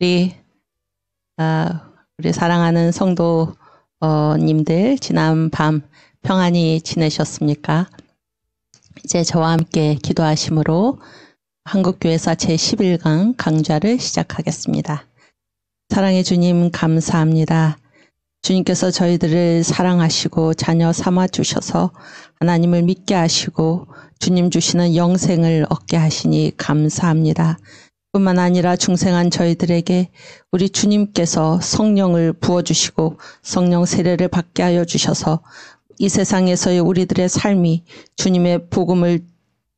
우리 사랑하는 성도님들, 지난 밤 평안히 지내셨습니까? 이제 저와 함께 기도하심으로 한국교회사 제11강 강좌를 시작하겠습니다. 사랑의 주님 감사합니다. 주님께서 저희들을 사랑하시고 자녀 삼아주셔서 하나님을 믿게 하시고 주님 주시는 영생을 얻게 하시니 감사합니다. 뿐만 아니라 중생한 저희들에게 우리 주님께서 성령을 부어주시고 성령 세례를 받게 하여 주셔서 이 세상에서의 우리들의 삶이 주님의 복음을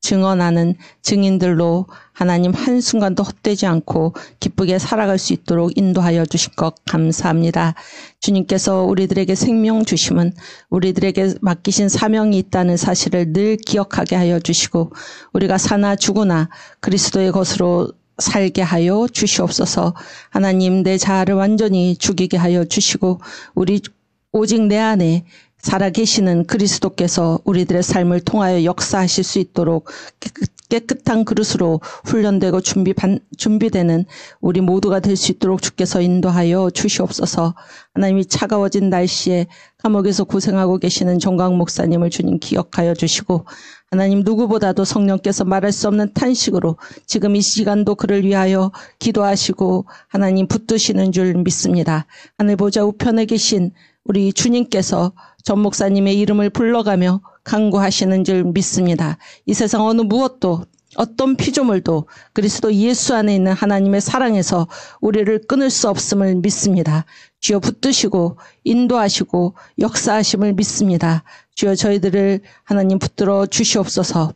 증언하는 증인들로 하나님 한순간도 헛되지 않고 기쁘게 살아갈 수 있도록 인도하여 주신 것 감사합니다. 주님께서 우리들에게 생명 주심은 우리들에게 맡기신 사명이 있다는 사실을 늘 기억하게 하여 주시고 우리가 사나 죽으나 그리스도의 것으로 살게 하여 주시옵소서. 하나님 내 자아를 완전히 죽이게 하여 주시고 우리 오직 내 안에 살아계시는 그리스도께서 우리들의 삶을 통하여 역사하실 수 있도록 깨끗한 그릇으로 훈련되고 준비되는 우리 모두가 될 수 있도록 주께서 인도하여 주시옵소서. 하나님이 차가워진 날씨에 감옥에서 고생하고 계시는 정광 목사님을 주님 기억하여 주시고 하나님 누구보다도 성령께서 말할 수 없는 탄식으로 지금 이 시간도 그를 위하여 기도하시고 하나님 붙드시는 줄 믿습니다. 하늘 보좌 우편에 계신 우리 주님께서 전 목사님의 이름을 불러가며 간구하시는 줄 믿습니다. 이 세상 어느 무엇도 어떤 피조물도 그리스도 예수 안에 있는 하나님의 사랑에서 우리를 끊을 수 없음을 믿습니다. 주여 붙드시고 인도하시고 역사하심을 믿습니다. 주여 저희들을 하나님 붙들어 주시옵소서.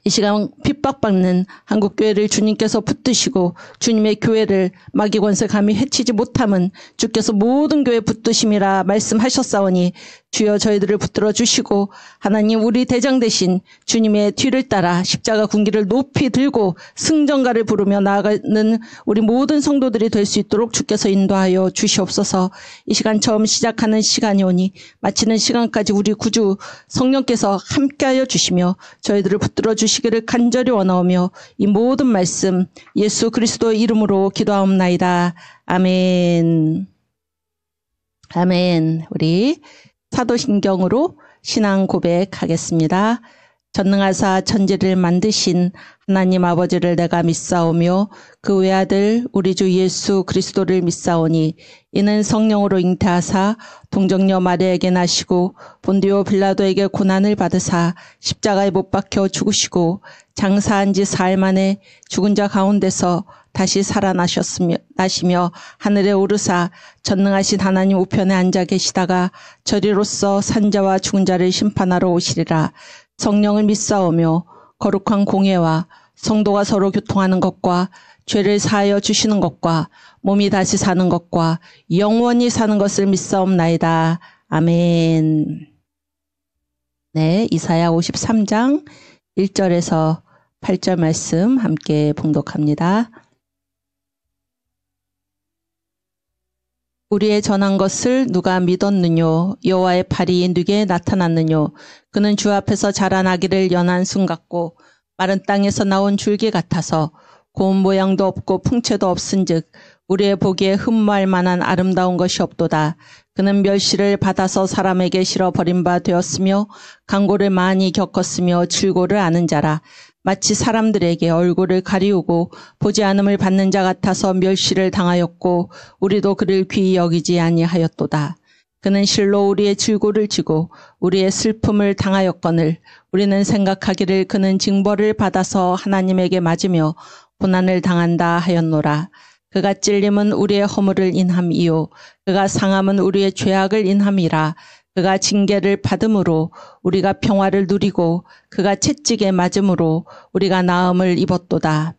이 시간 핍박받는 한국교회를 주님께서 붙드시고 주님의 교회를 마귀 권세 감히 해치지 못함은 주께서 모든 교회 붙드심이라 말씀하셨사오니 주여 저희들을 붙들어 주시고 하나님 우리 대장 되신 주님의 뒤를 따라 십자가 군기를 높이 들고 승전가를 부르며 나아가는 우리 모든 성도들이 될 수 있도록 주께서 인도하여 주시옵소서. 이 시간 처음 시작하는 시간이 오니 마치는 시간까지 우리 구주 성령께서 함께하여 주시며 저희들을 붙들어 주시기를 간절히 원하오며 이 모든 말씀 예수 그리스도의 이름으로 기도하옵나이다. 아멘. 아멘. 우리 사도신경으로 신앙 고백하겠습니다. 전능하사 천지를 만드신 하나님 아버지를 내가 믿사오며 그 외아들 우리 주 예수 그리스도를 믿사오니 이는 성령으로 잉태하사 동정녀 마리아에게 나시고 본디오 빌라도에게 고난을 받으사 십자가에 못 박혀 죽으시고 장사한 지 사흘 만에 죽은 자 가운데서 다시 살아나시며 하늘에 오르사 전능하신 하나님 우편에 앉아 계시다가 저리로서 산자와 죽은 자를 심판하러 오시리라. 성령을 믿사오며 거룩한 공예와 성도가 서로 교통하는 것과 죄를 사하여 주시는 것과 몸이 다시 사는 것과 영원히 사는 것을 믿사옵나이다. 아멘. 네, 이사야 53장 1절에서 8절 말씀 함께 봉독합니다. 우리의 전한 것을 누가 믿었느뇨? 여호와의 팔이 누구에게 나타났느뇨? 그는 주 앞에서 자란 아기를 연한 순 같고 마른 땅에서 나온 줄기 같아서 고운 모양도 없고 풍채도 없은즉 우리의 보기에 흠모할 만한 아름다운 것이 없도다. 그는 멸시를 받아서 사람에게 실어 버린 바 되었으며 강고를 많이 겪었으며 질고를 아는 자라. 마치 사람들에게 얼굴을 가리우고 보지 않음을 받는 자 같아서 멸시를 당하였고 우리도 그를 귀히 여기지 아니하였도다. 그는 실로 우리의 질고를 지고 우리의 슬픔을 당하였거늘 우리는 생각하기를 그는 징벌을 받아서 하나님에게 맞으며 고난을 당한다 하였노라. 그가 찔림은 우리의 허물을 인함이요 그가 상함은 우리의 죄악을 인함이라. 그가 징계를 받음으로 우리가 평화를 누리고 그가 채찍에 맞음으로 우리가 나음을 입었도다.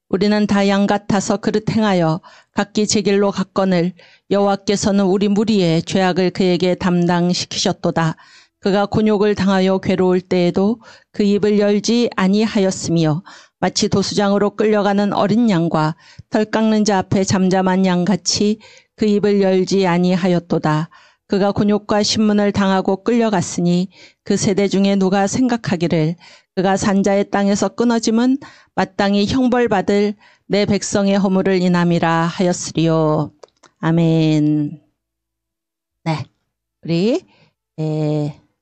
우리는 다 양 같아서 그릇 행하여 각기 제 길로 갔거늘 여호와께서는 우리 무리의 죄악을 그에게 담당시키셨도다. 그가 곤욕을 당하여 괴로울 때에도 그 입을 열지 아니하였으며 마치 도수장으로 끌려가는 어린 양과 털 깎는 자 앞에 잠잠한 양같이 그 입을 열지 아니하였도다. 그가 곤욕과 신문을 당하고 끌려갔으니 그 세대 중에 누가 생각하기를 그가 산자의 땅에서 끊어짐은 마땅히 형벌받을 내 백성의 허물을 인함이라 하였으리요. 아멘. 네, 우리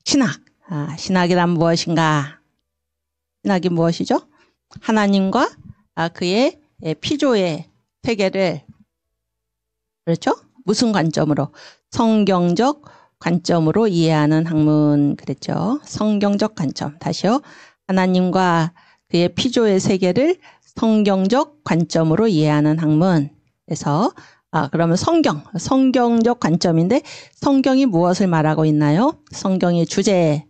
신학. 신학이란 무엇인가? 신학이 무엇이죠? 하나님과 그의 피조의 세계를, 그렇죠? 무슨 관점으로? 성경적 관점으로 이해하는 학문 그랬죠. 성경적 관점. 다시요. 하나님과 그의 피조의 세계를 성경적 관점으로 이해하는 학문. 그래서 그러면 성경적 관점인데 성경이 무엇을 말하고 있나요? 성경의 주제.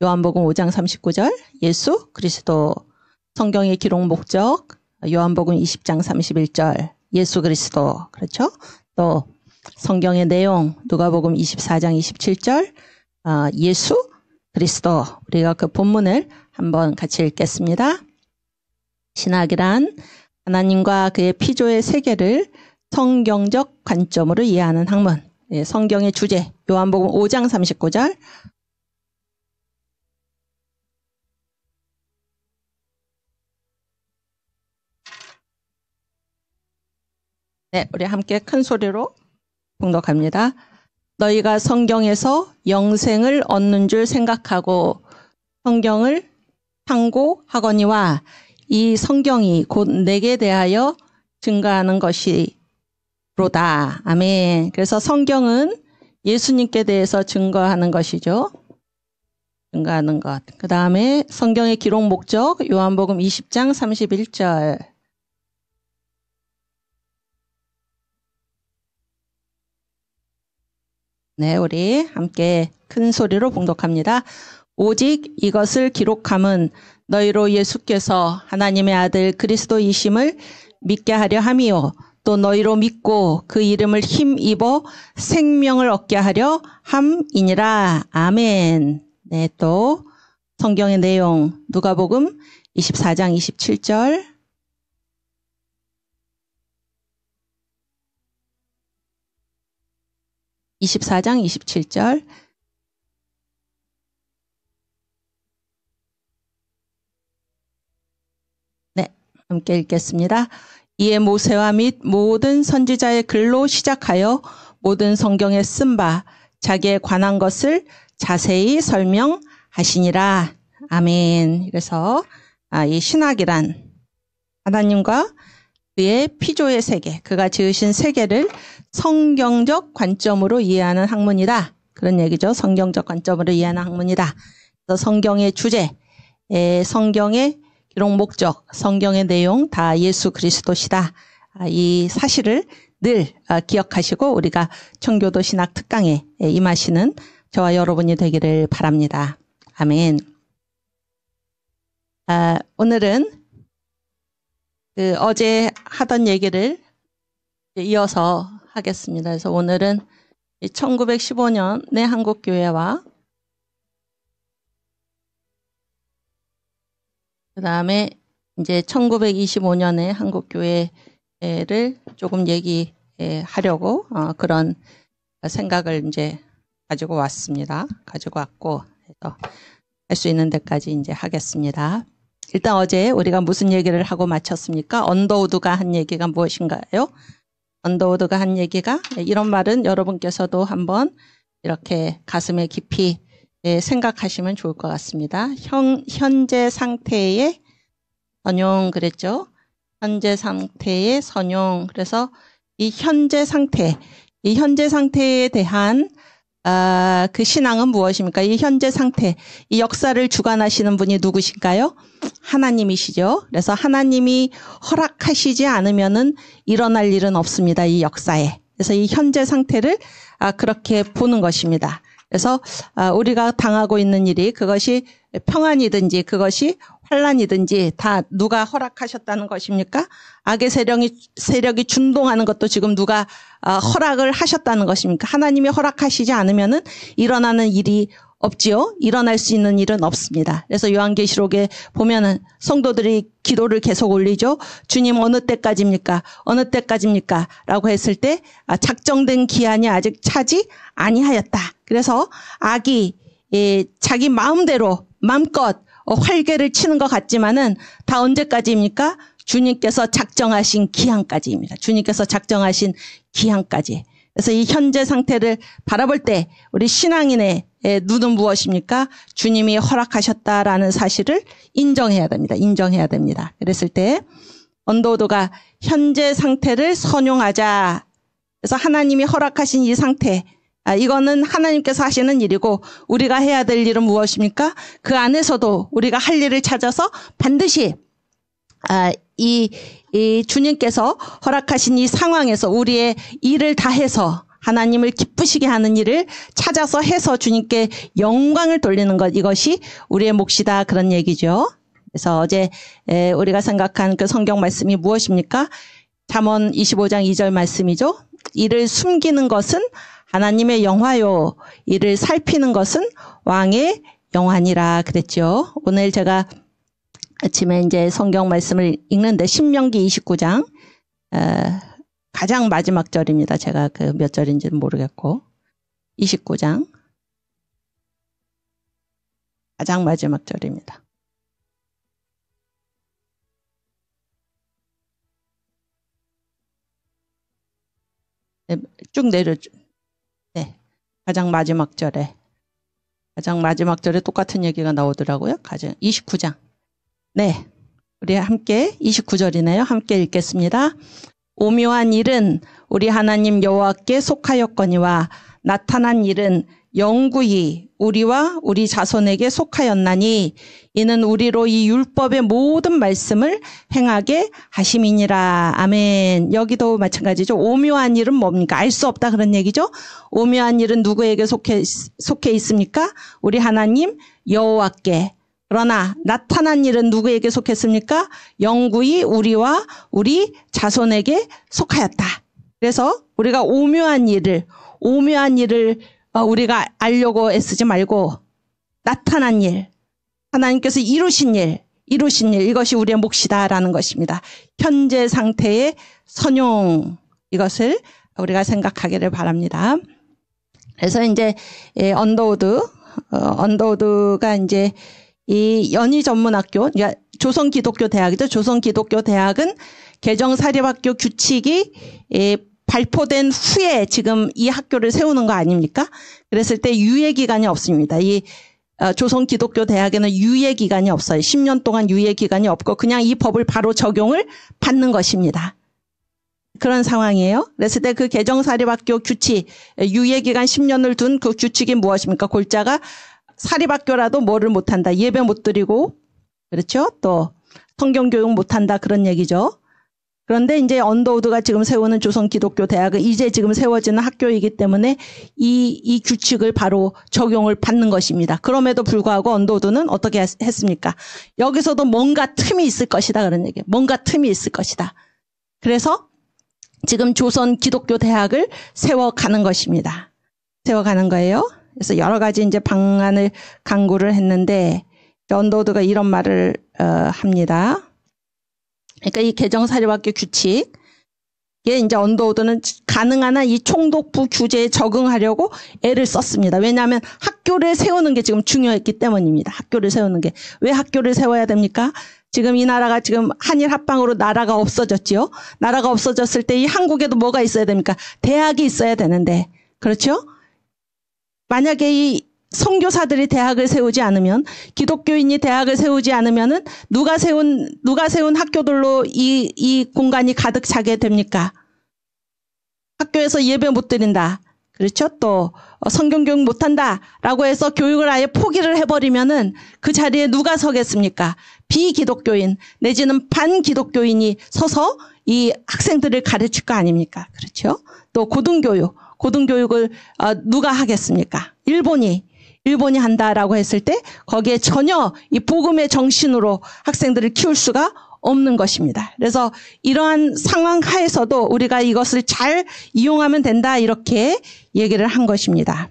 요한복음 5장 39절 예수 그리스도. 성경의 기록 목적 요한복음 20장 31절 예수 그리스도. 그렇죠? 또 성경의 내용 누가복음 24장 27절 예수 그리스도. 우리가 그 본문을 한번 같이 읽겠습니다. 신학이란 하나님과 그의 피조의 세계를 성경적 관점으로 이해하는 학문. 성경의 주제 요한복음 5장 39절 네, 우리 함께 큰 소리로 봉독합니다. 너희가 성경에서 영생을 얻는 줄 생각하고 성경을 탐구하거니와 이 성경이 곧 내게 대하여 증거하는 것이로다. 아멘. 그래서 성경은 예수님께 대해서 증거하는 것이죠. 증거하는 것. 그 다음에 성경의 기록 목적 요한복음 20장 31절 네, 우리 함께 큰 소리로 봉독합니다. 오직 이것을 기록함은 너희로 예수께서 하나님의 아들 그리스도이심을 믿게 하려 함이요. 또 너희로 믿고 그 이름을 힘입어 생명을 얻게 하려 함이니라. 아멘. 네, 또 성경의 내용 누가복음 24장 27절 24장 27절 네, 함께 읽겠습니다. 이에 모세와 및 모든 선지자의 글로 시작하여 모든 성경에 쓴 바 자기에 관한 것을 자세히 설명하시니라. 아멘. 그래서 이 신학이란 하나님과 그의 피조의 세계, 그가 지으신 세계를 성경적 관점으로 이해하는 학문이다. 그런 얘기죠. 성경적 관점으로 이해하는 학문이다. 그래서 성경의 주제, 성경의 기록 목적, 성경의 내용 다 예수 그리스도시다. 이 사실을 늘 기억하시고 우리가 청교도 신학 특강에 임하시는 저와 여러분이 되기를 바랍니다. 아멘. 오늘은 어제 하던 얘기를 이어서 하겠습니다. 그래서 오늘은 1915년의 한국교회와 그 다음에 이제 1925년의 한국교회를 조금 얘기하려고 그런 생각을 이제 가지고 왔습니다. 가지고 왔고 해서 할 수 있는 데까지 이제 하겠습니다. 일단 어제 우리가 무슨 얘기를 하고 마쳤습니까? 언더우드가 한 얘기가 무엇인가요? 언더우드가 한 얘기가 이런 말은 여러분께서도 한번 이렇게 가슴에 깊이 생각하시면 좋을 것 같습니다. 현재 상태의 선용 그랬죠? 현재 상태의 선용. 그래서 이 현재 상태에 대한 그 신앙은 무엇입니까? 이 현재 상태, 이 역사를 주관하시는 분이 누구신가요? 하나님이시죠. 그래서 하나님이 허락하시지 않으면은 일어날 일은 없습니다. 이 역사에. 그래서 이 현재 상태를 그렇게 보는 것입니다. 그래서 우리가 당하고 있는 일이 그것이 평안이든지 그것이 환란이든지 다 누가 허락하셨다는 것입니까? 악의 세력이 준동하는 것도 지금 누가 허락을 하셨다는 것입니까? 하나님이 허락하시지 않으면은 일어나는 일이 없지요. 일어날 수 있는 일은 없습니다. 그래서 요한계시록에 보면은 성도들이 기도를 계속 올리죠. 주님 어느 때까지입니까? 어느 때까지입니까? 라고 했을 때 작정된 기한이 아직 차지 아니하였다. 그래서 악이 자기 마음대로 마음껏 활개를 치는 것 같지만은 다 언제까지입니까? 주님께서 작정하신 기한까지입니다. 주님께서 작정하신 기한까지. 그래서 이 현재 상태를 바라볼 때 우리 신앙인의 눈은 무엇입니까? 주님이 허락하셨다라는 사실을 인정해야 됩니다. 인정해야 됩니다. 그랬을 때 언더우드가 현재 상태를 선용하자. 그래서 하나님이 허락하신 이 상태, 이거는 하나님께서 하시는 일이고 우리가 해야 될 일은 무엇입니까? 그 안에서도 우리가 할 일을 찾아서 반드시 이 주님께서 허락하신 이 상황에서 우리의 일을 다해서 하나님을 기쁘시게 하는 일을 찾아서 해서 주님께 영광을 돌리는 것, 이것이 우리의 몫이다, 그런 얘기죠. 그래서 어제 우리가 생각한 그 성경 말씀이 무엇입니까? 잠언 25장 2절 말씀이죠. 이를 숨기는 것은 하나님의 영화요, 이를 살피는 것은 왕의 영화니라 그랬죠. 오늘 제가 아침에 이제 성경 말씀을 읽는데 신명기 29장 가장 마지막 절입니다. 제가 그 몇 절인지는 모르겠고 29장 가장 마지막 절입니다. 쭉 내려줘. 네, 가장 마지막 절에 똑같은 얘기가 나오더라고요. 가장 29장. 네, 우리 함께 29절이네요. 함께 읽겠습니다. 오묘한 일은 우리 하나님 여호와께 속하였거니와 나타난 일은 영구히 우리와 우리 자손에게 속하였나니 이는 우리로 이 율법의 모든 말씀을 행하게 하심이니라. 아멘. 여기도 마찬가지죠. 오묘한 일은 뭡니까? 알 수 없다, 그런 얘기죠. 오묘한 일은 누구에게 속해 있습니까? 우리 하나님 여호와께. 그러나 나타난 일은 누구에게 속했습니까? 영구히 우리와 우리 자손에게 속하였다. 그래서 우리가 오묘한 일을 우리가 알려고 애쓰지 말고 나타난 일, 하나님께서 이루신 일, 이것이 우리의 몫이다라는 것입니다. 현재 상태의 선용, 이것을 우리가 생각하기를 바랍니다. 그래서 이제 언더우드가 이제 이 연희전문학교, 그러니까 조선기독교대학이죠. 조선기독교대학은 개정사립학교 규칙이 발표된 후에 지금 이 학교를 세우는 거 아닙니까? 그랬을 때 유예기간이 없습니다. 이 조선기독교대학에는 유예기간이 없어요. 10년 동안 유예기간이 없고 그냥 이 법을 바로 적용을 받는 것입니다. 그런 상황이에요. 그랬을 때 그 개정사립학교 규칙, 유예기간 10년을 둔 그 규칙이 무엇입니까? 골자가 사립학교라도 뭐를 못한다. 예배 못 드리고, 그렇죠? 또 성경교육 못한다, 그런 얘기죠. 그런데 이제 언더우드가 지금 세우는 조선기독교대학은 이제 지금 세워지는 학교이기 때문에 이 규칙을 바로 적용을 받는 것입니다. 그럼에도 불구하고 언더우드는 어떻게 했습니까? 여기서도 뭔가 틈이 있을 것이다, 그런 얘기예요. 뭔가 틈이 있을 것이다. 그래서 지금 조선기독교대학을 세워가는 것입니다. 세워가는 거예요. 그래서 여러 가지 이제 방안을 강구를 했는데 언더우드가 이런 말을 합니다. 그러니까 이 개정사립학교 규칙, 이게 이제 언더우드는 가능한 한 이 총독부 규제에 적응하려고 애를 썼습니다. 왜냐하면 학교를 세우는 게 지금 중요했기 때문입니다. 학교를 세우는 게. 왜 학교를 세워야 됩니까? 지금 이 나라가 지금 한일 합방으로 나라가 없어졌지요. 나라가 없어졌을 때 이 한국에도 뭐가 있어야 됩니까? 대학이 있어야 되는데, 그렇죠? 만약에 이 선교사들이 대학을 세우지 않으면, 기독교인이 대학을 세우지 않으면은 누가 세운 학교들로 이 공간이 가득 차게 됩니까? 학교에서 예배 못 드린다. 그렇죠? 또 성경교육 못한다라고 해서 교육을 아예 포기를 해버리면은 그 자리에 누가 서겠습니까? 비기독교인 내지는 반기독교인이 서서 이 학생들을 가르칠 거 아닙니까? 그렇죠? 또 고등교육을 누가 하겠습니까? 일본이 한다라고 했을 때 거기에 전혀 이 복음의 정신으로 학생들을 키울 수가 없는 것입니다. 그래서 이러한 상황 하에서도 우리가 이것을 잘 이용하면 된다, 이렇게 얘기를 한 것입니다.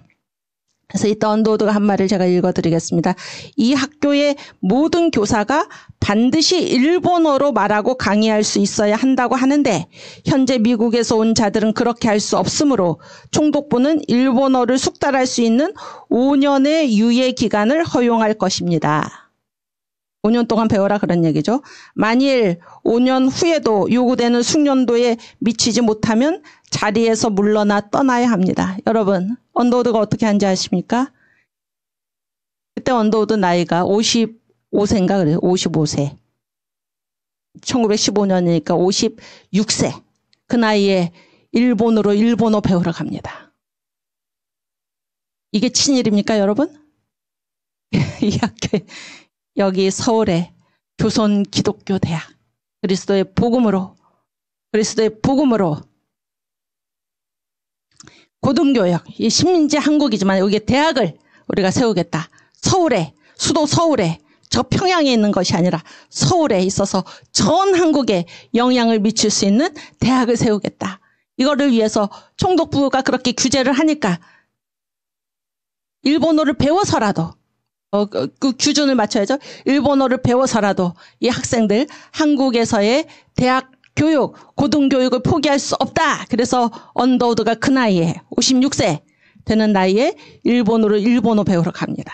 그래서 이따 언더우드가 한 말을 제가 읽어드리겠습니다. 이 학교의 모든 교사가 반드시 일본어로 말하고 강의할 수 있어야 한다고 하는데 현재 미국에서 온 자들은 그렇게 할 수 없으므로 총독부는 일본어를 숙달할 수 있는 5년의 유예 기간을 허용할 것입니다. 5년 동안 배워라 그런 얘기죠. 만일 5년 후에도 요구되는 숙련도에 미치지 못하면 자리에서 물러나 떠나야 합니다. 여러분, 언더우드가 어떻게 한지 아십니까? 그때 언더우드 나이가 55세인가 그래요. 55세. 1915년이니까 56세. 그 나이에 일본으로 일본어 배우러 갑니다. 이게 친일입니까, 여러분? 이 학교에, 여기 서울에 조선 기독교 대학, 그리스도의 복음으로 고등교육, 이 식민지 한국이지만 여기 대학을 우리가 세우겠다. 서울에, 수도 서울에, 저 평양에 있는 것이 아니라 서울에 있어서 전 한국에 영향을 미칠 수 있는 대학을 세우겠다. 이거를 위해서 총독부가 그렇게 규제를 하니까 일본어를 배워서라도 그 기준을 맞춰야죠. 일본어를 배워서라도 이 학생들 한국에서의 대학 교육, 고등교육을 포기할 수 없다. 그래서 언더우드가 그 나이에 56세 되는 나이에 일본어 배우러 갑니다.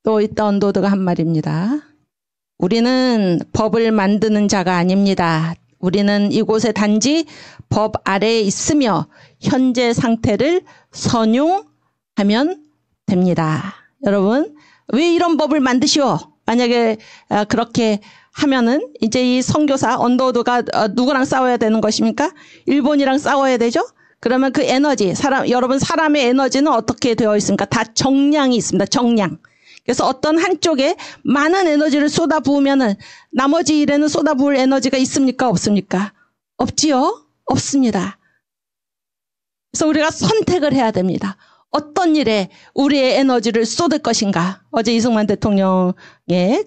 또 이따 언더우드가 한 말입니다. 우리는 법을 만드는 자가 아닙니다. 우리는 이곳에 단지 법 아래에 있으며 현재 상태를 선용하면 됩니다. 여러분, 왜 이런 법을 만드시오? 만약에 그렇게 하면은 이제 이 선교사 언더우드가 누구랑 싸워야 되는 것입니까? 일본이랑 싸워야 되죠? 그러면 그 에너지, 여러분 사람의 에너지는 어떻게 되어 있습니까? 다 정량이 있습니다. 정량. 그래서 어떤 한쪽에 많은 에너지를 쏟아부으면은 나머지 일에는 쏟아부을 에너지가 있습니까? 없습니까? 없지요? 없습니다. 그래서 우리가 선택을 해야 됩니다. 어떤 일에 우리의 에너지를 쏟을 것인가? 어제 이승만 대통령의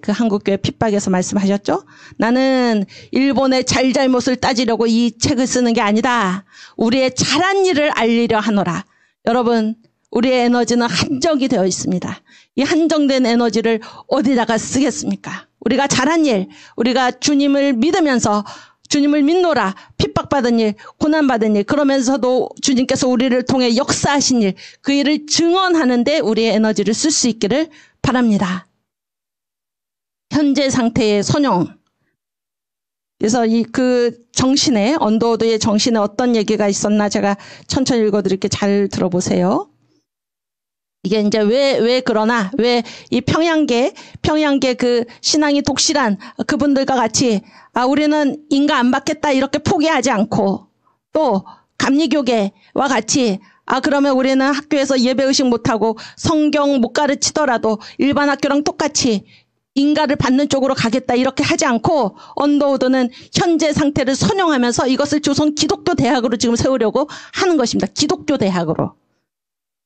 그 한국교회 핍박에서 말씀하셨죠? 나는 일본의 잘잘못을 따지려고 이 책을 쓰는 게 아니다. 우리의 잘한 일을 알리려 하노라. 여러분, 우리의 에너지는 한정이 되어 있습니다. 이 한정된 에너지를 어디다가 쓰겠습니까? 우리가 잘한 일, 우리가 주님을 믿으면서 주님을 믿노라, 핍박받은 일, 고난받은 일, 그러면서도 주님께서 우리를 통해 역사하신 일, 그 일을 증언하는데 우리의 에너지를 쓸 수 있기를 바랍니다. 현재 상태의 선용. 그래서 그 정신에, 언더우드의 정신에 어떤 얘기가 있었나 제가 천천히 읽어드릴게요. 잘 들어보세요. 이게 이제 왜 그러나, 왜 이 평양계 그 신앙이 독실한 그분들과 같이, 우리는 인가 안 받겠다 이렇게 포기하지 않고, 또 감리교계와 같이, 그러면 우리는 학교에서 예배의식 못하고 성경 못 가르치더라도 일반 학교랑 똑같이 인가를 받는 쪽으로 가겠다 이렇게 하지 않고, 언더우드는 현재 상태를 선용하면서 이것을 조선 기독교 대학으로 지금 세우려고 하는 것입니다. 기독교 대학으로.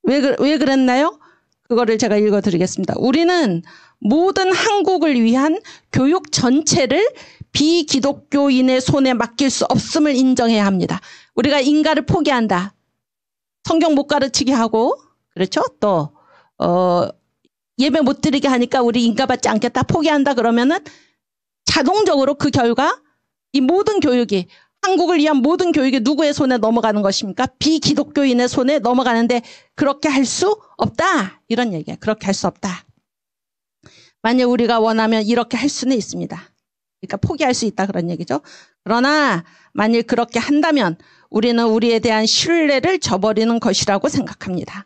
왜 그랬나요? 그거를 제가 읽어드리겠습니다. 우리는 모든 한국을 위한 교육 전체를 비기독교인의 손에 맡길 수 없음을 인정해야 합니다. 우리가 인가를 포기한다. 성경 못 가르치게 하고, 그렇죠? 또 예배 못 드리게 하니까 우리 인가 받지 않겠다 포기한다 그러면은 자동적으로 그 결과 이 모든 교육이, 한국을 위한 모든 교육이 누구의 손에 넘어가는 것입니까? 비기독교인의 손에 넘어가는데 그렇게 할 수 없다. 이런 얘기야. 그렇게 할 수 없다. 만약 우리가 원하면 이렇게 할 수는 있습니다. 그러니까 포기할 수 있다 그런 얘기죠. 그러나 만일 그렇게 한다면 우리는 우리에 대한 신뢰를 저버리는 것이라고 생각합니다.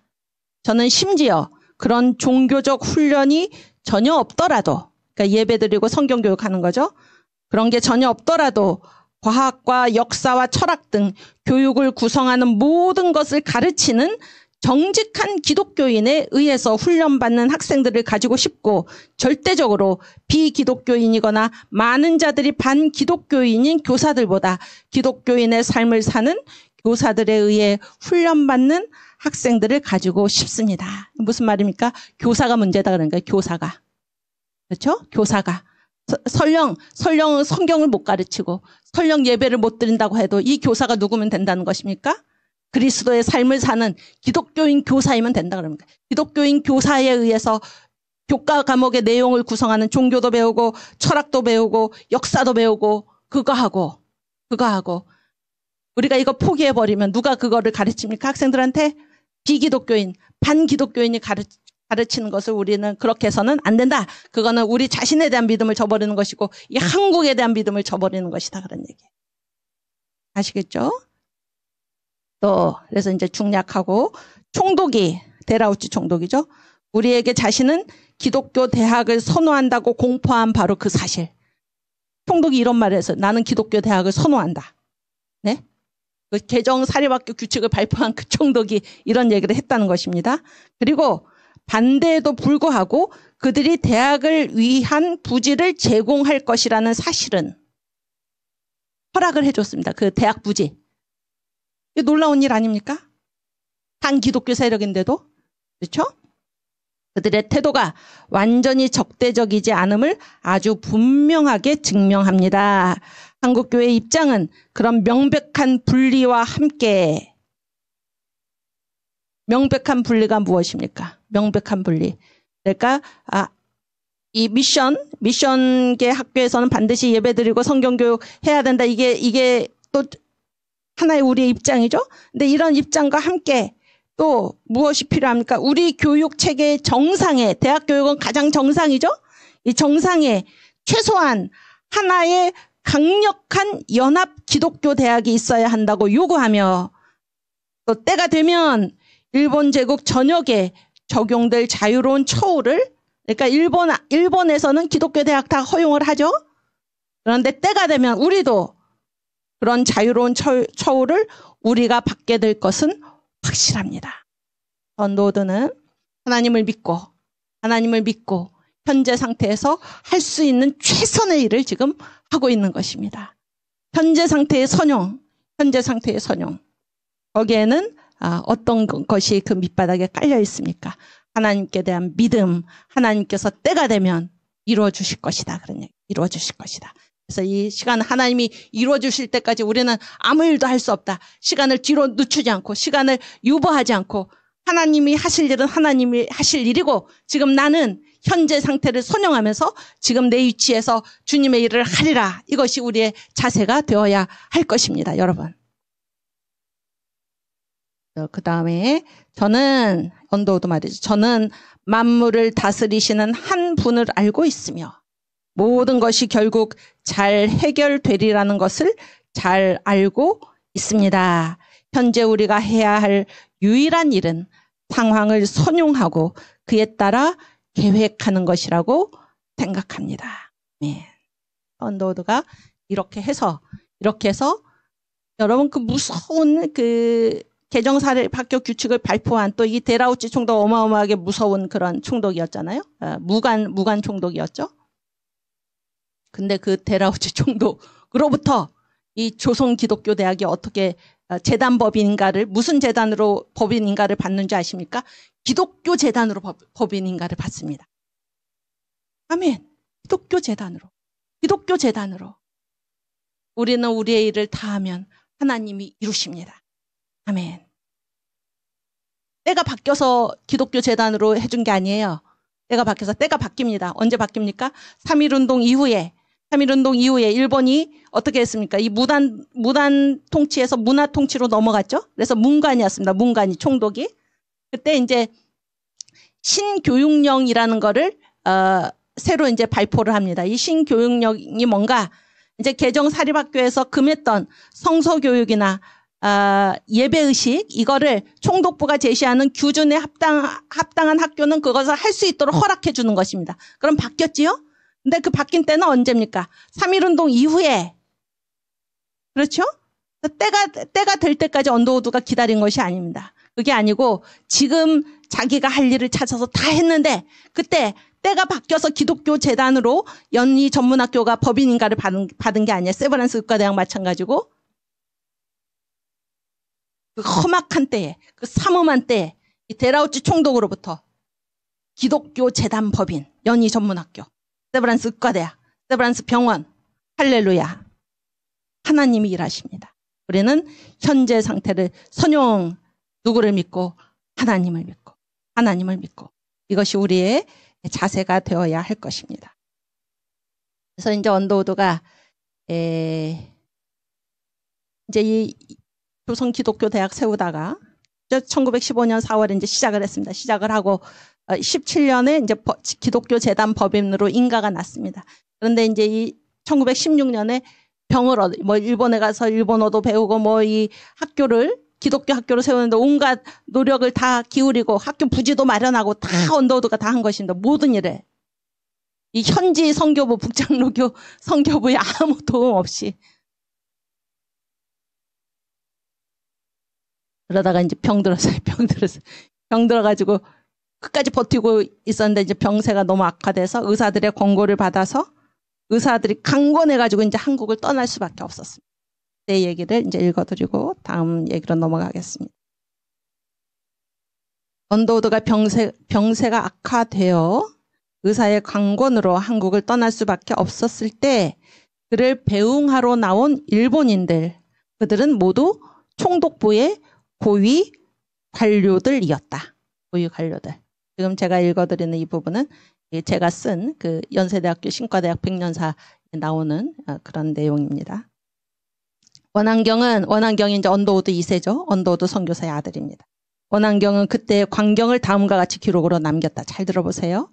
저는 심지어 그런 종교적 훈련이 전혀 없더라도, 그러니까 예배드리고 성경교육하는 거죠. 그런 게 전혀 없더라도 과학과 역사와 철학 등 교육을 구성하는 모든 것을 가르치는 정직한 기독교인에 의해서 훈련받는 학생들을 가지고 싶고, 절대적으로 비기독교인이거나 많은 자들이 반기독교인인 교사들보다 기독교인의 삶을 사는 교사들에 의해 훈련받는 학생들을 가지고 싶습니다. 무슨 말입니까? 교사가 문제다 그러는 거예요. 교사가. 그렇죠? 교사가. 설령 성경을 못 가르치고 설령 예배를 못 드린다고 해도 이 교사가 누구면 된다는 것입니까? 그리스도의 삶을 사는 기독교인 교사이면 된다 그럽니다. 기독교인 교사에 의해서 교과 과목의 내용을 구성하는 종교도 배우고 철학도 배우고 역사도 배우고 그거 하고 우리가 이거 포기해버리면 누가 그거를 가르칩니까? 학생들한테 비기독교인 반기독교인이 가르치는 것을 우리는 그렇게 해서는 안 된다. 그거는 우리 자신에 대한 믿음을 저버리는 것이고 이 한국에 대한 믿음을 저버리는 것이다. 그런 얘기. 아시겠죠? 또 그래서 이제 중략하고 총독이 데라우치 총독이죠. 우리에게 자신은 기독교 대학을 선호한다고 공포한 바로 그 사실. 총독이 이런 말을 해서 나는 기독교 대학을 선호한다. 네? 그 개정 사립학교 규칙을 발표한 그 총독이 이런 얘기를 했다는 것입니다. 그리고 반대에도 불구하고 그들이 대학을 위한 부지를 제공할 것이라는 사실은 허락을 해줬습니다. 그 대학 부지. 이게 놀라운 일 아닙니까? 반기독교 세력인데도. 그렇죠? 그들의 태도가 완전히 적대적이지 않음을 아주 분명하게 증명합니다. 한국교회의 입장은 그런 명백한 분리와 함께 명백한 분리가 무엇입니까? 명백한 분리. 그러니까 이 미션계 학교에서는 반드시 예배드리고 성경교육 해야 된다. 이게 또 하나의 우리의 입장이죠. 근데 이런 입장과 함께 또 무엇이 필요합니까? 우리 교육 체계의 정상에, 대학 교육은 가장 정상이죠. 이 정상에 최소한 하나의 강력한 연합 기독교 대학이 있어야 한다고 요구하며 또 때가 되면 일본 제국 전역에 적용될 자유로운 처우를, 그러니까 일본에서는 기독교 대학 다 허용을 하죠. 그런데 때가 되면 우리도 그런 자유로운 처우를 우리가 받게 될 것은 확실합니다. 언로드는 하나님을 믿고 현재 상태에서 할 수 있는 최선의 일을 지금 하고 있는 것입니다. 현재 상태의 선용. 거기에는 어떤 것이 그 밑바닥에 깔려 있습니까? 하나님께 대한 믿음, 하나님께서 때가 되면 이루어 주실 것이다. 그런 얘기, 이루어 주실 것이다. 그래서 이 시간 하나님이 이루어 주실 때까지 우리는 아무 일도 할 수 없다. 시간을 뒤로 늦추지 않고 시간을 유보하지 않고 하나님이 하실 일은 하나님이 하실 일이고 지금 나는 현재 상태를 선용하면서 지금 내 위치에서 주님의 일을 하리라. 이것이 우리의 자세가 되어야 할 것입니다. 여러분. 그 다음에 저는 언더우드 말이죠. 저는 만물을 다스리시는 한 분을 알고 있으며 모든 것이 결국 잘 해결되리라는 것을 잘 알고 있습니다. 현재 우리가 해야 할 유일한 일은 상황을 선용하고 그에 따라 계획하는 것이라고 생각합니다. 네. 언더우드가 이렇게 해서 여러분 그 무서운 그 개정사립학교 규칙을 발표한 또 이 데라우치 총독 어마어마하게 무서운 그런 총독이었잖아요. 무관 총독이었죠. 근데 그 데라우치 총독으로부터 이 조선 기독교 대학이 어떻게 재단 법인인가를 무슨 재단으로 법인인가를 받는지 아십니까? 기독교 재단으로 법인인가를 받습니다. 아멘. 기독교 재단으로. 우리는 우리의 일을 다하면 하나님이 이루십니다. 아멘. 때가 바뀌어서 기독교 재단으로 해준 게 아니에요. 때가 바뀝니다. 언제 바뀝니까? 3.1운동 이후에 일본이 어떻게 했습니까? 이 무단 통치에서 문화 통치로 넘어갔죠. 그래서 문관이었습니다. 총독이. 그때 이제 신교육령이라는 거를 새로 이제 발표를 합니다. 이 신교육령이 뭔가 이제 개정 사립학교에서 금했던 성서교육이나 예배의식 이거를 총독부가 제시하는 규준에 합당한 학교는 그것을 할 수 있도록 허락해 주는 것입니다. 그럼 바뀌었지요? 근데 그 바뀐 때는 언제입니까? 3.1운동 이후에. 그렇죠? 때가 될 때까지 언더우드가 기다린 것이 아닙니다. 그게 아니고 지금 자기가 할 일을 찾아서 다 했는데 그때 때가 바뀌어서 기독교 재단으로 연희 전문학교가 법인인가를 받은 게 아니에요. 세브란스 의과대학 마찬가지고. 그 험악한 때에, 그 삼엄한 때에 이 데라우치 총독으로부터 기독교 재단 법인, 연희 전문학교, 세브란스 의과대학, 세브란스 병원, 할렐루야. 하나님이 일하십니다. 우리는 현재 상태를 누구를 믿고? 하나님을 믿고. 이것이 우리의 자세가 되어야 할 것입니다. 그래서 이제 언더우드가 이제 이 조선 기독교 대학 세우다가 1915년 4월에 이제 시작을 했습니다. 시작을 하고 17년에 이제 기독교 재단 법인으로 인가가 났습니다. 그런데 이제 이 1916년에 병을 뭐 일본에 가서 일본어도 배우고 뭐 이 기독교 학교를 세우는데 온갖 노력을 다 기울이고 학교 부지도 마련하고 다 언더우드가 다 한 것입니다. 모든 일에. 이 현지 선교부, 북장로교 선교부에 아무 도움 없이. 그러다가 이제 병 들어가지고 끝까지 버티고 있었는데 이제 병세가 너무 악화돼서 의사들의 권고를 받아서 의사들이 강권해가지고 이제 한국을 떠날 수밖에 없었습니다. 내 얘기를 이제 읽어드리고 다음 얘기로 넘어가겠습니다. 언더우드가 병세가 악화되어 의사의 강권으로 한국을 떠날 수밖에 없었을 때 그를 배웅하러 나온 일본인들, 그들은 모두 총독부의 고위 관료들이었다. 고위 관료들. 지금 제가 읽어드리는 이 부분은 제가 쓴 그 연세대학교 신과대학 백년사에 나오는 그런 내용입니다. 원한경이 이제 언더우드 2세죠. 언더우드 선교사의 아들입니다. 원한경은 그때의 광경을 다음과 같이 기록으로 남겼다. 잘 들어보세요.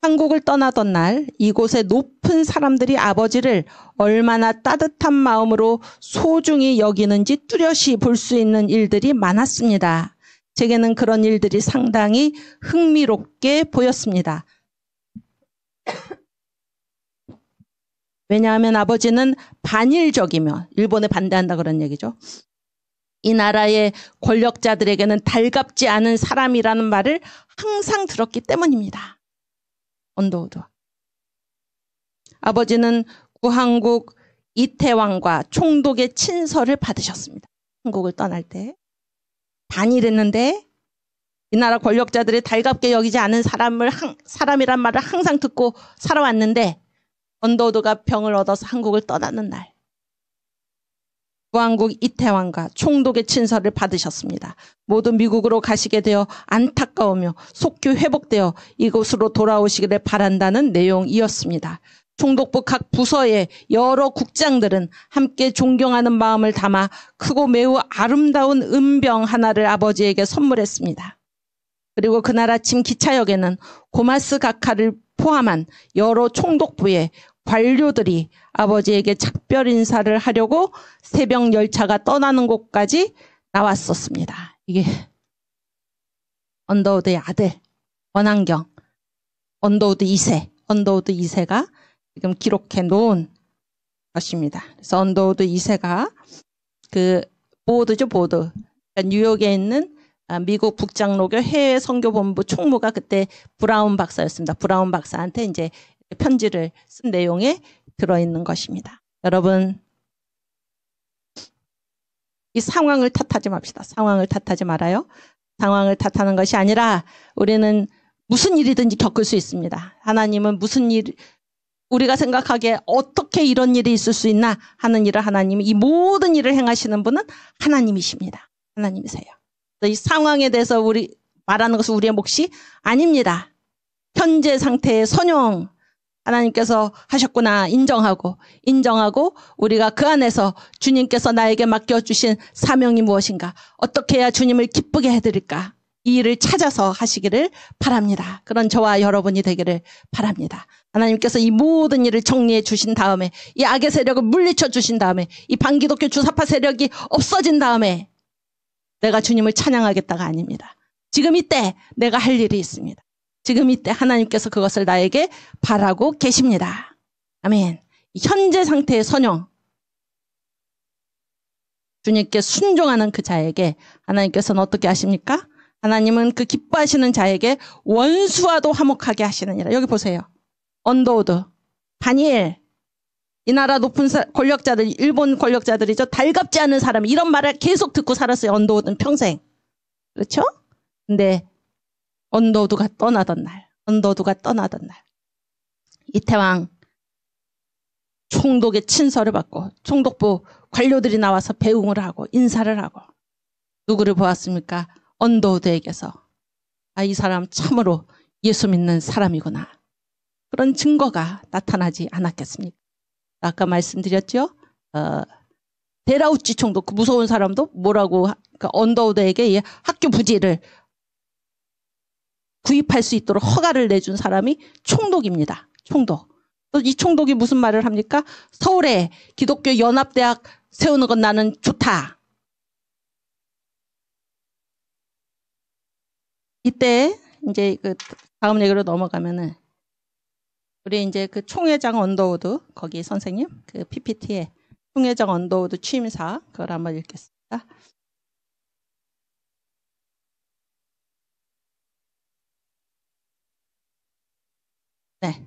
한국을 떠나던 날 이곳의 높은 사람들이 아버지를 얼마나 따뜻한 마음으로 소중히 여기는지 뚜렷이 볼 수 있는 일들이 많았습니다. 제게는 그런 일들이 상당히 흥미롭게 보였습니다. 왜냐하면 아버지는 반일적이며 일본에 반대한다 그런 얘기죠. 이 나라의 권력자들에게는 달갑지 않은 사람이라는 말을 항상 들었기 때문입니다. 언더우드. 아버지는 구한국 이태왕과 총독의 친서를 받으셨습니다. 한국을 떠날 때. 반일했는데 이 나라 권력자들이 달갑게 여기지 않은 사람이란 말을 항상 듣고 살아왔는데 언더우드가 병을 얻어서 한국을 떠나는 날 구한국 이태왕과 총독의 친서를 받으셨습니다. 모두 미국으로 가시게 되어 안타까우며 속규 회복되어 이곳으로 돌아오시기를 바란다는 내용이었습니다. 총독부 각 부서의 여러 국장들은 함께 존경하는 마음을 담아 크고 매우 아름다운 은병 하나를 아버지에게 선물했습니다. 그리고 그날 아침 기차역에는 고마스 가카를 포함한 여러 총독부의 관료들이 아버지에게 작별 인사를 하려고 새벽 열차가 떠나는 곳까지 나왔었습니다. 이게 언더우드의 아들 원한경, 언더우드 2세가 지금 기록해 놓은 것입니다. 그래서 언더우드 2세가 그 보드죠, 보드. 그러니까 뉴욕에 있는 미국 북장로교 해외 선교본부 총무가 그때 브라운 박사였습니다. 브라운 박사한테 이제 편지를 쓴 내용에 들어있는 것입니다. 여러분, 이 상황을 탓하지 맙시다. 상황을 탓하지 말아요. 상황을 탓하는 것이 아니라 우리는 무슨 일이든지 겪을 수 있습니다. 하나님은 무슨 일, 우리가 생각하기에 어떻게 이런 일이 있을 수 있나 하는 일을 하나님이 이 모든 일을 행하시는 분은 하나님이십니다. 하나님이세요. 이 상황에 대해서 우리 말하는 것은 우리의 몫이 아닙니다. 현재 상태의 선용 하나님께서 하셨구나 인정하고 우리가 그 안에서 주님께서 나에게 맡겨주신 사명이 무엇인가, 어떻게 해야 주님을 기쁘게 해드릴까, 이 일을 찾아서 하시기를 바랍니다. 그런 저와 여러분이 되기를 바랍니다. 하나님께서 이 모든 일을 정리해 주신 다음에, 이 악의 세력을 물리쳐 주신 다음에, 이 반기독교 주사파 세력이 없어진 다음에 내가 주님을 찬양하겠다가 아닙니다. 지금 이때 내가 할 일이 있습니다. 지금 이때 하나님께서 그것을 나에게 바라고 계십니다. 아멘. 현재 상태의 선용, 주님께 순종하는 그 자에게 하나님께서는 어떻게 하십니까? 하나님은 그 기뻐하시는 자에게 원수와도 화목하게 하시느니라. 여기 보세요. 언더우드, 반일, 이 나라 높은 권력자들, 일본 권력자들이죠. 달갑지 않은 사람, 이런 말을 계속 듣고 살았어요. 언더우드는 평생. 그렇죠? 근데 언더우드가 떠나던 날, 이태왕 총독의 친서를 받고 총독부 관료들이 나와서 배웅을 하고 인사를 하고 누구를 보았습니까? 언더우드에게서 이 사람 참으로 예수 믿는 사람이구나. 그런 증거가 나타나지 않았겠습니까? 아까 말씀드렸죠? 데라우치 총독, 그 무서운 사람도 뭐라고, 그러니까 언더우드에게 이 학교 부지를 구입할 수 있도록 허가를 내준 사람이 총독입니다. 총독. 또 이 총독이 무슨 말을 합니까? 서울에 기독교 연합대학 세우는 건 나는 좋다. 이때 이제 그 다음 얘기로 넘어가면은 우리 이제 그 총회장 언더우드, 거기 선생님 그 PPT에 총회장 언더우드 취임사 그걸 한번 읽겠습니다. 네,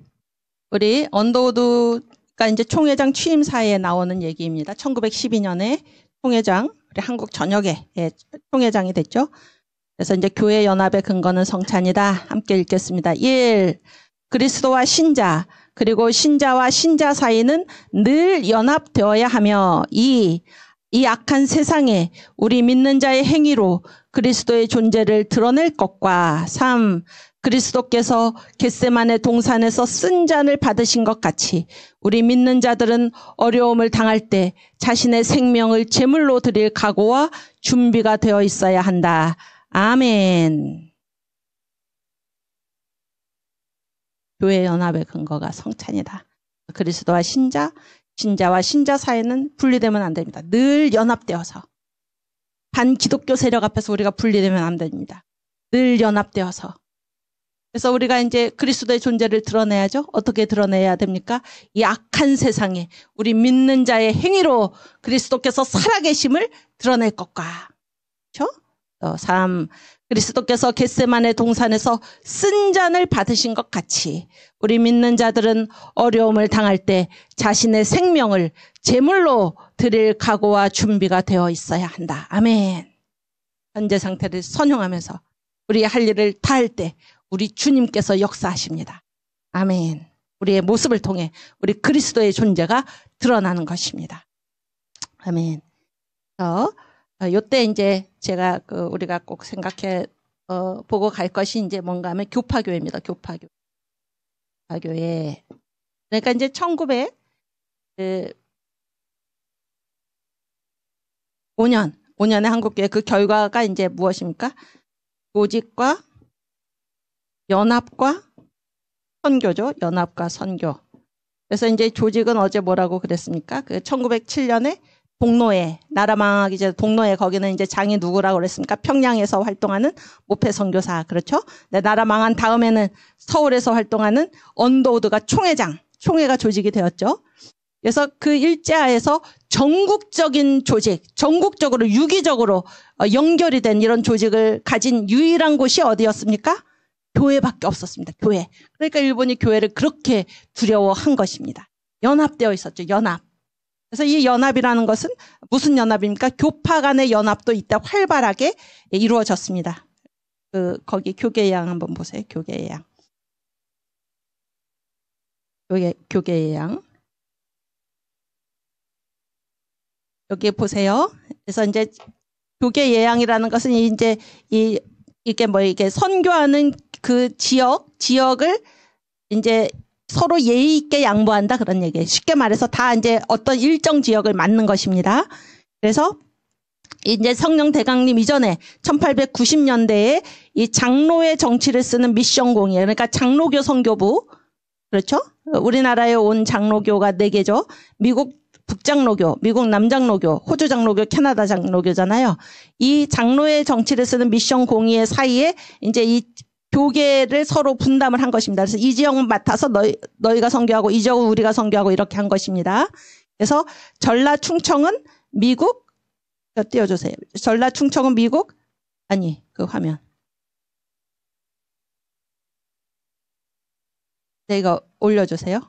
우리 언더우드가 이제 총회장 취임사에 나오는 얘기입니다. 1912년에 총회장, 우리 한국 전역에 총회장이 됐죠. 그래서 이제 교회 연합의 근거는 성찬이다. 함께 읽겠습니다. 1. 그리스도와 신자, 그리고 신자와 신자 사이는 늘 연합되어야 하며 2. 이 악한 세상에 우리 믿는 자의 행위로 그리스도의 존재를 드러낼 것과 3. 그리스도께서 겟세마네 동산에서 쓴 잔을 받으신 것 같이 우리 믿는 자들은 어려움을 당할 때 자신의 생명을 제물로 드릴 각오와 준비가 되어 있어야 한다. 아멘. 교회 연합의 근거가 성찬이다. 그리스도와 신자, 신자와 신자 사이는 분리되면 안 됩니다. 늘 연합되어서. 반기독교 세력 앞에서 우리가 분리되면 안 됩니다. 늘 연합되어서. 그래서 우리가 이제 그리스도의 존재를 드러내야죠. 어떻게 드러내야 됩니까? 이 악한 세상에 우리 믿는 자의 행위로 그리스도께서 살아계심을 드러낼 것과. 그렇죠? 3. 그리스도께서 겟세마네 동산에서 쓴 잔을 받으신 것 같이 우리 믿는 자들은 어려움을 당할 때 자신의 생명을 제물로 드릴 각오와 준비가 되어 있어야 한다. 아멘. 현재 상태를 선용하면서 우리의 할 일을 다할 때 우리 주님께서 역사하십니다. 아멘. 우리의 모습을 통해 우리 그리스도의 존재가 드러나는 것입니다. 아멘. 요때 이제 제가 우리가 꼭 생각해 보고 갈 것이 이제 뭔가 하면 교파교회입니다. 교파교회. 그러니까 이제 1905년에 한국교회 그 결과가 이제 무엇입니까? 조직과 연합과 선교죠. 연합과 선교. 그래서 이제 조직은 어제 뭐라고 그랬습니까? 그 1907년에 동로회, 나라 망하기 전에 동로회, 거기는 이제 장이 누구라고 그랬습니까? 평양에서 활동하는 모패 선교사. 그렇죠? 네, 나라 망한 다음에는 서울에서 활동하는 언더우드가 총회가 조직이 되었죠. 그래서 그 일제하에서 전국적인 조직, 전국적으로 유기적으로 연결이 된 이런 조직을 가진 유일한 곳이 어디였습니까? 교회밖에 없었습니다. 교회. 그러니까 일본이 교회를 그렇게 두려워한 것입니다. 연합되어 있었죠. 연합. 그래서 이 연합이라는 것은 무슨 연합입니까? 교파 간의 연합도 이때 활발하게 이루어졌습니다. 거기 교계예양 한번 보세요. 교계예양. 교계예양. 여기 보세요. 그래서 이제 교계예양이라는 것은 이제 이게 선교하는 그 지역을 이제 서로 예의 있게 양보한다 그런 얘기예요. 쉽게 말해서 다 이제 어떤 일정 지역을 맡는 것입니다. 그래서 이제 성령 대강림 이전에 1890년대에 이 장로의 정치를 쓰는 미션공이에요. 그러니까 장로교 선교부. 그렇죠? 우리나라에 온 장로교가 4개죠. 미국 북장로교, 미국 남장로교, 호주 장로교, 캐나다 장로교잖아요. 이 장로의 정치를 쓰는 미션 공의회 사이에 이제 이 교계를 서로 분담을 한 것입니다. 그래서 이 지역 맡아서 너희가 선교하고 이 지역은 우리가 선교하고 이렇게 한 것입니다. 그래서 전라 충청은 미국, 띄워주세요. 전라 충청은 미국, 아니 그 화면. 네, 이거 올려주세요.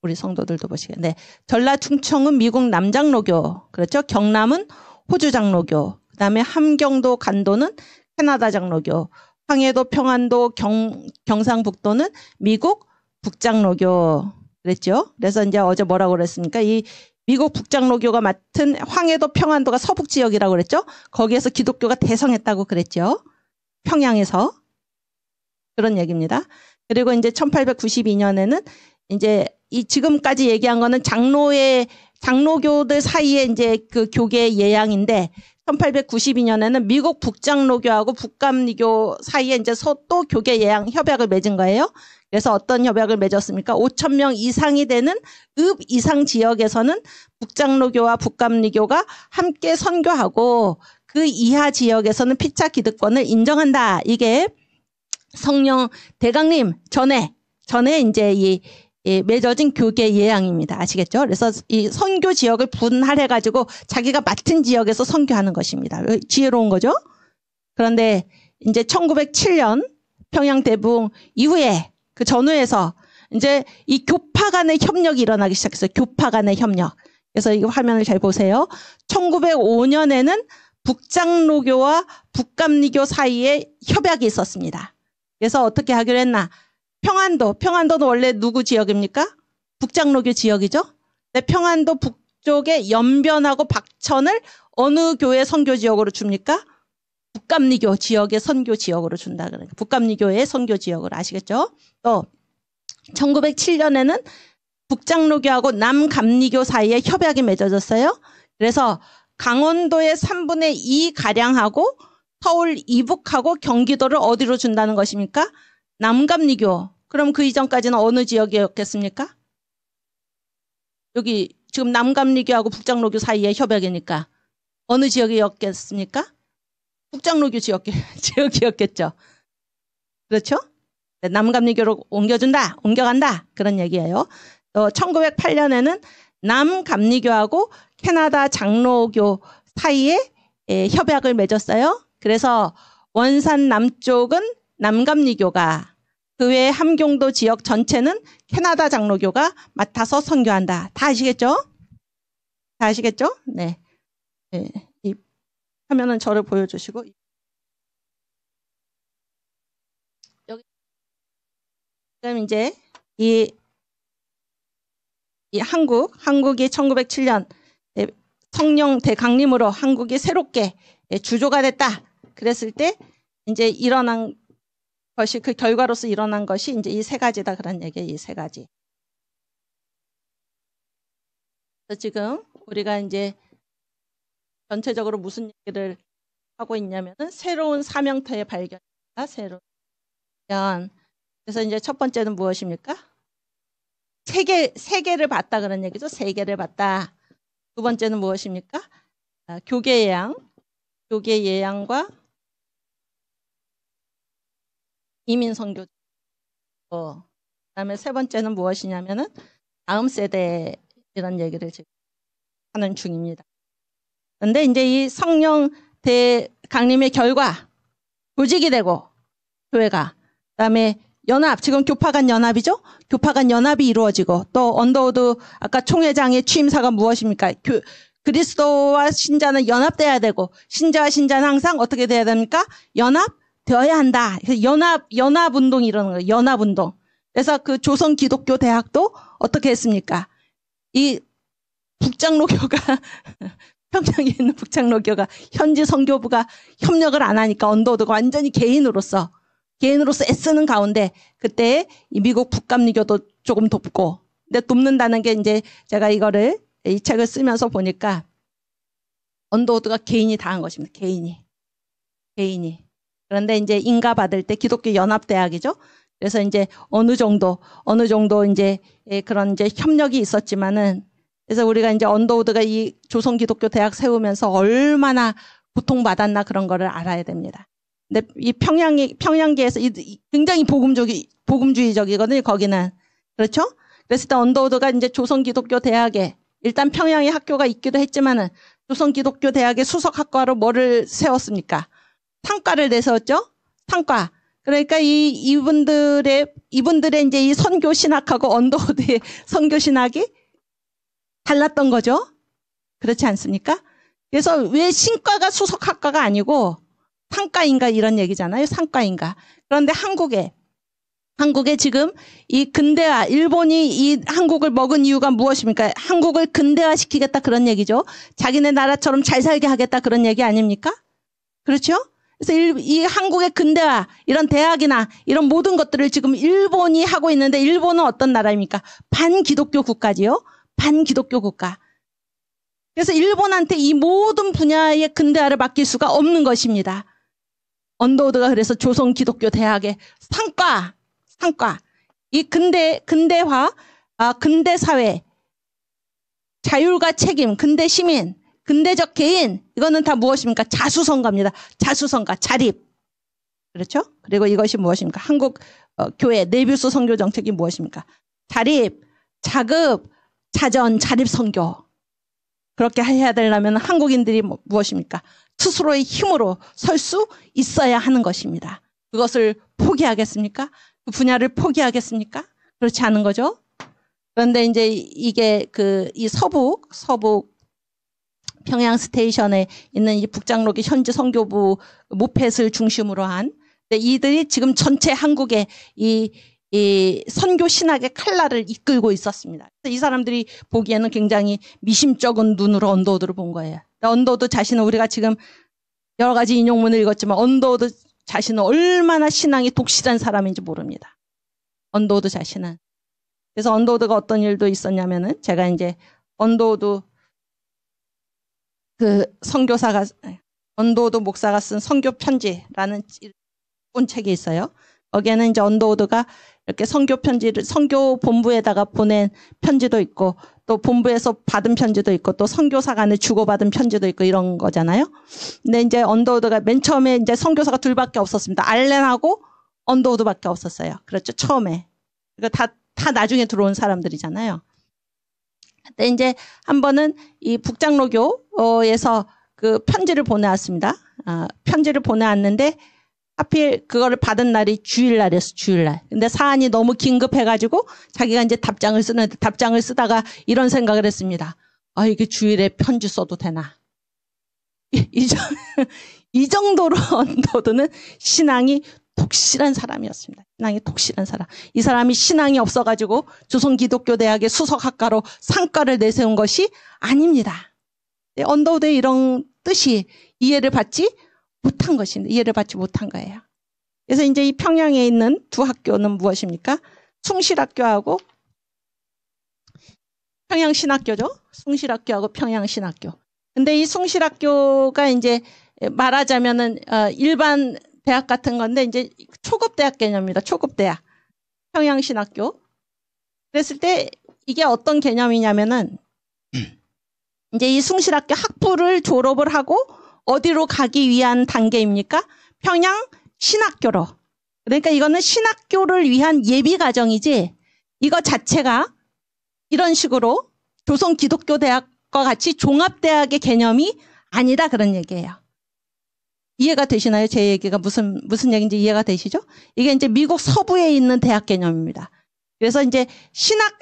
우리 성도들도 보시게. 네. 전라 충청은 미국 남장로교. 그렇죠? 경남은 호주 장로교. 그다음에 함경도 간도는 캐나다 장로교. 황해도 평안도 경상북도는 미국 북장로교. 그랬죠? 그래서 이제 어제 뭐라고 그랬습니까? 이 미국 북장로교가 맡은 황해도 평안도가 서북 지역이라고 그랬죠? 거기에서 기독교가 대성했다고 그랬죠? 평양에서. 그런 얘기입니다. 그리고 이제 1892년에는 이제 이 지금까지 얘기한 거는 장로의 장로교들 사이에 이제 그 교계 예양인데 1892년에는 미국 북장로교하고 북감리교 사이에 이제 또 교계 예양 협약을 맺은 거예요. 그래서 어떤 협약을 맺었습니까? 5,000명 이상이 되는 읍 이상 지역에서는 북장로교와 북감리교가 함께 선교하고 그 이하 지역에서는 피차 기득권을 인정한다. 이게 성령 대강림 전에 이제 이 맺어진 교계 예양입니다. 아시겠죠? 그래서 이 선교 지역을 분할해가지고 자기가 맡은 지역에서 선교하는 것입니다. 지혜로운 거죠? 그런데 이제 1907년 평양 대붕 이후에 그 전후에서 이제 이 교파 간의 협력이 일어나기 시작했어요. 교파 간의 협력. 그래서 이 화면을 잘 보세요. 1905년에는 북장로교와 북감리교 사이에 협약이 있었습니다. 그래서 어떻게 하기로 했나? 평안도는 원래 누구 지역입니까? 북장로교 지역이죠. 근데 평안도 북쪽에 연변하고 박천을 어느 교회 선교 지역으로 줍니까? 북감리교 지역의 선교 지역으로 준다. 그러니까 북감리교의 선교 지역으로 아시겠죠? 또 1907년에는 북장로교하고 남감리교 사이에 협약이 맺어졌어요. 그래서 강원도의 3분의 2 가량하고 서울 이북하고 경기도를 어디로 준다는 것입니까? 남감리교. 그럼 그 이전까지는 어느 지역이었겠습니까? 여기 지금 남감리교하고 북장로교 사이의 협약이니까 어느 지역이었겠습니까? 북장로교 지역이었겠죠. 그렇죠? 남감리교로 옮겨간다. 그런 얘기예요. 또 1908년에는 남감리교하고 캐나다 장로교 사이에 협약을 맺었어요. 그래서 원산 남쪽은 남감리교가 그 외에 함경도 지역 전체는 캐나다 장로교가 맡아서 선교한다. 다 아시겠죠? 네. 네. 이 화면은 저를 보여주시고 여기 그럼 이제 이 한국이 1907년 성령 대강림으로 한국이 새롭게 주조가 됐다. 그랬을 때 이제 일어난 것이 그 결과로서 일어난 것이 이제 이 세 가지다 그런 얘기예요. 이 세 가지. 그래서 지금 우리가 이제 전체적으로 무슨 얘기를 하고 있냐면은 새로운 사명터의 발견입니다. 새로운 발견. 그래서 이제 첫 번째는 무엇입니까? 세계를 봤다 그런 얘기죠. 세계를 봤다. 두 번째는 무엇입니까? 교계 예양과 이민 선교. 그다음에 세 번째는 무엇이냐면은 다음 세대 이런 얘기를 지금 하는 중입니다. 그런데 이제 이 성령 대강림의 결과 조직이 되고 교회가 그다음에 연합, 지금 교파 간 연합이죠? 교파 간 연합이 이루어지고 또 언더우드 아까 총회장의 취임사가 무엇입니까? 그리스도와 신자는 연합돼야 되고 신자와 신자는 항상 어떻게 돼야 됩니까? 연합되어야 한다. 연합운동이 이러는 거예요. 연합운동. 그래서 그 조선 기독교 대학도 어떻게 했습니까? 이 북장로교가 평양에 있는 북장로교가 현지 선교부가 협력을 안 하니까 언더우드가 완전히 개인으로서 애쓰는 가운데 그때 이 미국 북감리교도 조금 돕고 근데 돕는다는 게 이제 제가 이 책을 쓰면서 보니까 언더우드가 개인이 다 한 것입니다. 개인이. 그런데 이제 인가 받을 때 기독교 연합대학이죠. 그래서 이제 어느 정도 이제 그런 이제 협력이 있었지만은 그래서 우리가 이제 언더우드가 이 조선 기독교 대학 세우면서 얼마나 고통받았나 그런 거를 알아야 됩니다. 근데 이 평양계에서 굉장히 복음주의적이거든요. 거기는. 그렇죠? 그래서 일단 언더우드가 이제 조선 기독교 대학에 일단 평양에 학교가 있기도 했지만은 조선 기독교 대학의 수석학과로 뭐를 세웠습니까? 상과를 내세웠죠? 상과. 그러니까 이분들의 이제 이 선교 신학하고 언더우드의 선교 신학이 달랐던 거죠? 그렇지 않습니까? 그래서 왜 신과가 수석학과가 아니고 상과인가 이런 얘기잖아요. 상과인가. 그런데 한국에 지금 이 근대화, 일본이 이 한국을 먹은 이유가 무엇입니까? 한국을 근대화시키겠다 그런 얘기죠. 자기네 나라처럼 잘 살게 하겠다 그런 얘기 아닙니까? 그렇죠? 그래서 이 한국의 근대화, 이런 대학이나 이런 모든 것들을 지금 일본이 하고 있는데 일본은 어떤 나라입니까? 반기독교 국가지요. 반기독교 국가. 그래서 일본한테 이 모든 분야의 근대화를 맡길 수가 없는 것입니다. 언더우드가 그래서 조선 기독교 대학의 상과 이 근대화, 근대 사회, 자율과 책임, 근대 시민, 근대적 개인, 이거는 다 무엇입니까? 자수성가입니다. 자수성가, 자립. 그렇죠? 그리고 이것이 무엇입니까? 한국 교회 내뷰스 선교 정책이 무엇입니까? 자립, 자급, 자전, 자립 선교. 그렇게 해야 되려면 한국인들이 무엇입니까? 스스로의 힘으로 설 수 있어야 하는 것입니다. 그것을 포기하겠습니까? 그 분야를 포기하겠습니까? 그렇지 않은 거죠. 그런데 이제 이게 이 서북 평양 스테이션에 있는 이 북장로교 현지 선교부 모펫을 중심으로 한 이들이 지금 전체 한국의 이 선교 신학의 칼날을 이끌고 있었습니다. 그래서 이 사람들이 보기에는 굉장히 미심쩍은 눈으로 언더우드를 본 거예요. 언더우드 자신은 우리가 지금 여러 가지 인용문을 읽었지만 언더우드 자신은 얼마나 신앙이 독실한 사람인지 모릅니다. 언더우드 자신은. 그래서 언더우드가 어떤 일도 있었냐면은 제가 이제 언더우드 언더우드 목사가 쓴 선교 편지라는 책이 있어요. 거기에는 이제 언더우드가 이렇게 선교 편지를 선교 본부에다가 보낸 편지도 있고 또 본부에서 받은 편지도 있고 또 선교사 간에 주고받은 편지도 있고 이런 거잖아요. 근데 이제 언더우드가 맨 처음에 이제 선교사가 둘밖에 없었습니다. 알렌하고 언더우드밖에 없었어요. 그렇죠. 처음에. 그러니까 다 나중에 들어온 사람들이잖아요. 근데 이제 한 번은 이 북장로교에서 그 편지를 보내왔습니다. 편지를 보내왔는데 하필 그거를 받은 날이 주일날이었어, 주일날. 근데 사안이 너무 긴급해가지고 자기가 이제 답장을 쓰다가 이런 생각을 했습니다. 이게 주일에 편지 써도 되나? 이 정도로 언더우드는 신앙이 독실한 사람이었습니다. 신앙이 독실한 사람. 이 사람이 신앙이 없어가지고 조선기독교대학의 수석학과로 상과를 내세운 것이 아닙니다. 언더우드의 이런 뜻이 이해를 받지 못한 것입니다. 이해를 받지 못한 거예요. 그래서 이제 이 평양에 있는 두 학교는 무엇입니까? 숭실학교하고 평양신학교죠. 숭실학교하고 평양신학교. 근데 이 숭실학교가 이제 말하자면은 일반 대학 같은 건데 이제 초급 대학 개념입니다. 초급 대학. 평양신학교. 그랬을 때 이게 어떤 개념이냐면은 이제 이 숭실학교 학부를 졸업을 하고 어디로 가기 위한 단계입니까? 평양 신학교로. 그러니까 이거는 신학교를 위한 예비 과정이지 이거 자체가 이런 식으로 조선 기독교 대학과 같이 종합대학의 개념이 아니다 그런 얘기예요. 이해가 되시나요? 제 얘기가 무슨 얘기인지 이해가 되시죠? 이게 이제 미국 서부에 있는 대학 개념입니다. 그래서 이제 신학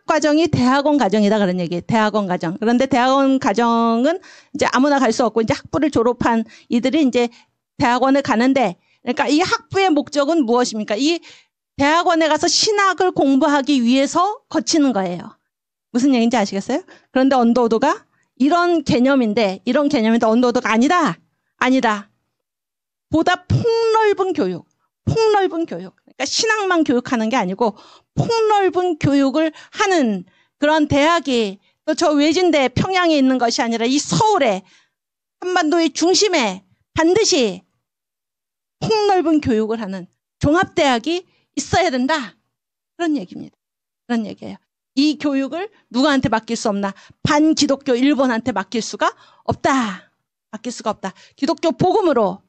과정이 대학원 과정이다 그런 얘기예요. 대학원 과정. 그런데 대학원 과정은 이제 아무나 갈 수 없고 이제 학부를 졸업한 이들이 이제 대학원에 가는데 그러니까 이 학부의 목적은 무엇입니까? 이 대학원에 가서 신학을 공부하기 위해서 거치는 거예요. 무슨 얘기인지 아시겠어요? 그런데 언더우드가 이런 개념인데 언더우드가 아니다. 보다 폭넓은 교육. 그러니까 신학만 교육하는 게 아니고 폭넓은 교육을 하는 그런 대학이 또 저 외진대 평양에 있는 것이 아니라 이 서울에 한반도의 중심에 반드시 폭넓은 교육을 하는 종합대학이 있어야 된다. 그런 얘기입니다. 그런 얘기예요. 이 교육을 누구한테 맡길 수 없나? 반기독교 일본한테 맡길 수가 없다. 기독교 복음으로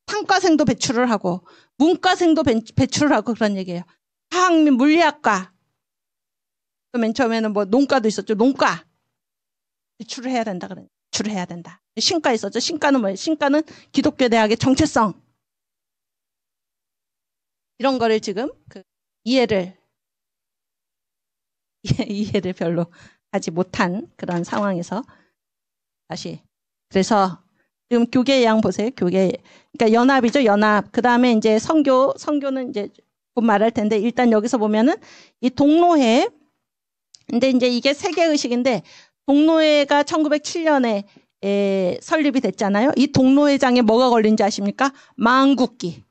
상과생도 배출을 하고 문과생도 배출을 하고 그런 얘기예요. 화학 및 물리학과 또 맨 처음에는 뭐 농과도 있었죠. 농과 배출을 해야 된다. 배출을 해야 된다. 신과 있었죠. 신과는 뭐예요? 신과는 기독교 대학의 정체성 이런 거를 지금 이해를 별로 하지 못한 그런 상황에서 다시 그래서 지금 교계 양 보세요. 그러니까 연합이죠. 연합. 그 다음에 이제 선교는 이제 곧 말할 텐데 일단 여기서 보면은 이 동로회. 근데 이제 이게 세계의식인데 동로회가 1907년에 설립이 됐잖아요. 이 동로회장에 뭐가 걸린지 아십니까? 망국기.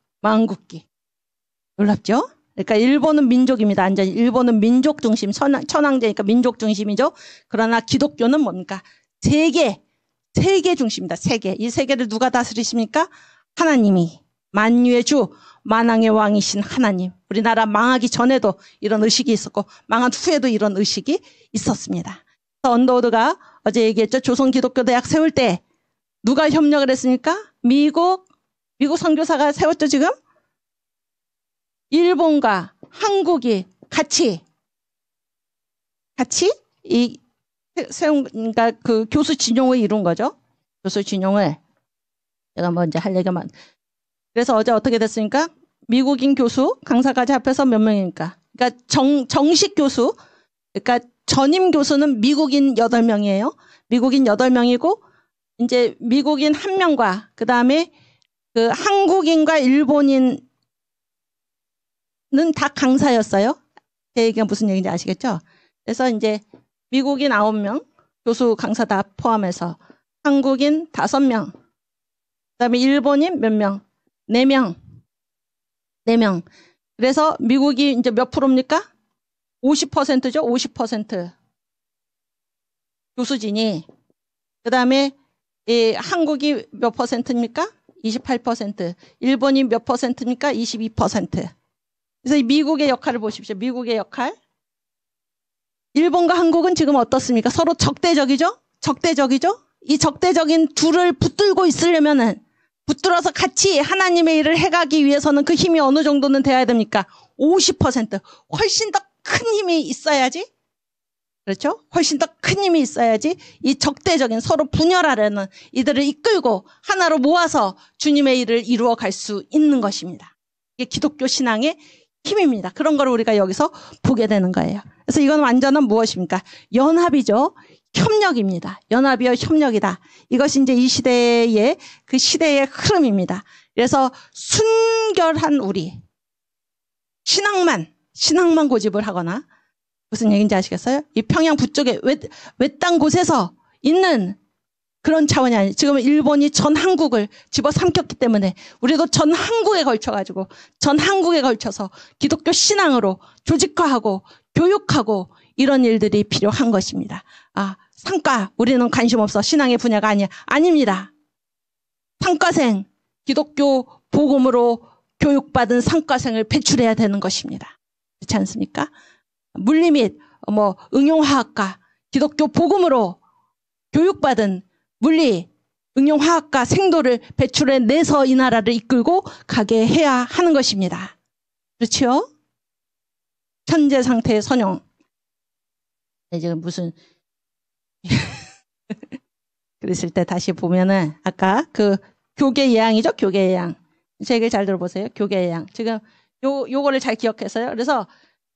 놀랍죠? 그러니까 일본은 민족입니다. 완전히 일본은 민족 중심, 천황제니까 민족 중심이죠. 그러나 기독교는 뭡니까? 세계 중심입니다. 세계. 이 세계를 누가 다스리십니까? 하나님이. 만유의 주, 만왕의 왕이신 하나님. 우리나라 망하기 전에도 이런 의식이 있었고 망한 후에도 이런 의식이 있었습니다. 언더우드가 어제 얘기했죠. 조선기독교대학 세울 때 누가 협력을 했습니까? 미국 선교사가 세웠죠. 지금 일본과 한국이 같이 그러니까 그 교수 진용을 이룬 거죠. 교수 진용을 제가 먼저 할 얘기만. 그래서 어제 어떻게 됐습니까? 미국인 교수 강사까지 합해서 몇 명입니까? 그러니까 정식 교수, 그러니까 전임 교수는 미국인 8명이에요. 미국인 8명이고 이제 미국인 1명과 그 다음에 그 한국인과 일본인은 다 강사였어요. 제 얘기가 무슨 얘기인지 아시겠죠? 그래서 이제 미국인 9명, 교수 강사 다 포함해서 한국인 5명, 그 다음에 일본인 몇 명? 4명. 그래서 미국이 이제 몇 프로입니까? 50%죠? 50%. 교수진이. 그 다음에 한국이 몇 퍼센트입니까? 28%. 일본이 몇 퍼센트입니까? 22%. 그래서 이 미국의 역할을 보십시오. 미국의 역할. 일본과 한국은 지금 어떻습니까? 서로 적대적이죠? 이 적대적인 둘을 붙들고 있으려면은 붙들어서 같이 하나님의 일을 해가기 위해서는 그 힘이 어느 정도는 돼야 됩니까? 50%. 훨씬 더 큰 힘이 있어야지. 그렇죠? 훨씬 더 큰 힘이 있어야지 이 적대적인 서로 분열하려는 이들을 이끌고 하나로 모아서 주님의 일을 이루어 갈 수 있는 것입니다. 이게 기독교 신앙의 힘입니다. 그런 걸 우리가 여기서 보게 되는 거예요. 그래서 이건 완전한 무엇입니까? 연합이죠. 협력입니다. 연합이요 협력이다. 이것이 이제 이 시대의 그 시대의 흐름입니다. 그래서 순결한 우리 신앙만 고집을 하거나 무슨 얘기인지 아시겠어요? 이 평양 북쪽에 외딴 곳에서 있는 그런 차원이 아니에요. 지금 일본이 전 한국을 집어삼켰기 때문에 우리도 전 한국에 걸쳐서 기독교 신앙으로 조직화하고 교육하고 이런 일들이 필요한 것입니다. 상과 우리는 관심 없어. 신앙의 분야가 아니야. 아닙니다. 상과생 기독교 복음으로 교육받은 상과생을 배출해야 되는 것입니다. 그렇지 않습니까? 물리 및 응용화학과 기독교 복음으로 교육받은 물리, 응용화학과 생도를 배출해내서 이 나라를 이끌고 가게 해야 하는 것입니다. 그렇죠? 현재 상태의 선용. 지금 무슨 그랬을 때 다시 보면은 아까 그 교계 예양이죠? 교계 예양. 제 얘기를 잘 들어보세요. 교계 예양. 지금 요거를 잘 기억했어요. 그래서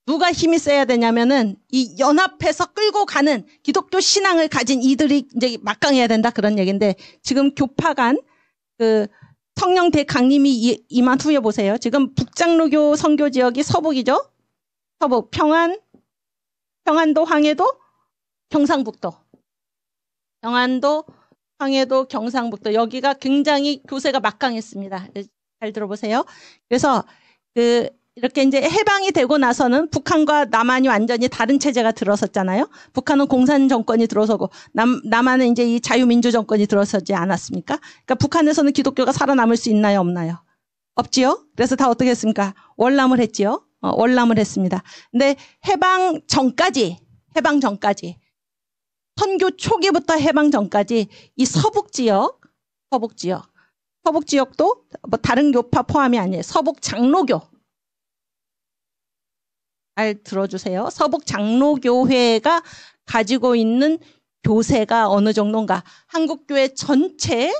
누가 힘이 세야 되냐면은 이 연합해서 끌고 가는 기독교 신앙을 가진 이들이 이제 막강해야 된다 그런 얘기인데 지금 교파 간 그 성령 대강림이 임한 후에 보세요. 지금 북장로교 선교 지역이 서북이죠. 서북 평안도 황해도 경상북도. 평안도 황해도 경상북도 여기가 굉장히 교세가 막강했습니다. 잘 들어보세요. 그래서 이렇게 이제 해방이 되고 나서는 북한과 남한이 완전히 다른 체제가 들어섰잖아요. 북한은 공산 정권이 들어서고 남한은 이제 이 자유민주 정권이 들어서지 않았습니까? 그러니까 북한에서는 기독교가 살아남을 수 있나요, 없나요? 없지요. 그래서 다 어떻게 했습니까? 월남을 했지요. 월남을 했습니다. 근데 해방 전까지 선교 초기부터 해방 전까지 이 서북 지역도 뭐 다른 교파 포함이 아니에요. 서북 장로교. 잘 들어주세요. 서북 장로교회가 가지고 있는 교세가 어느 정도인가. 한국교회 전체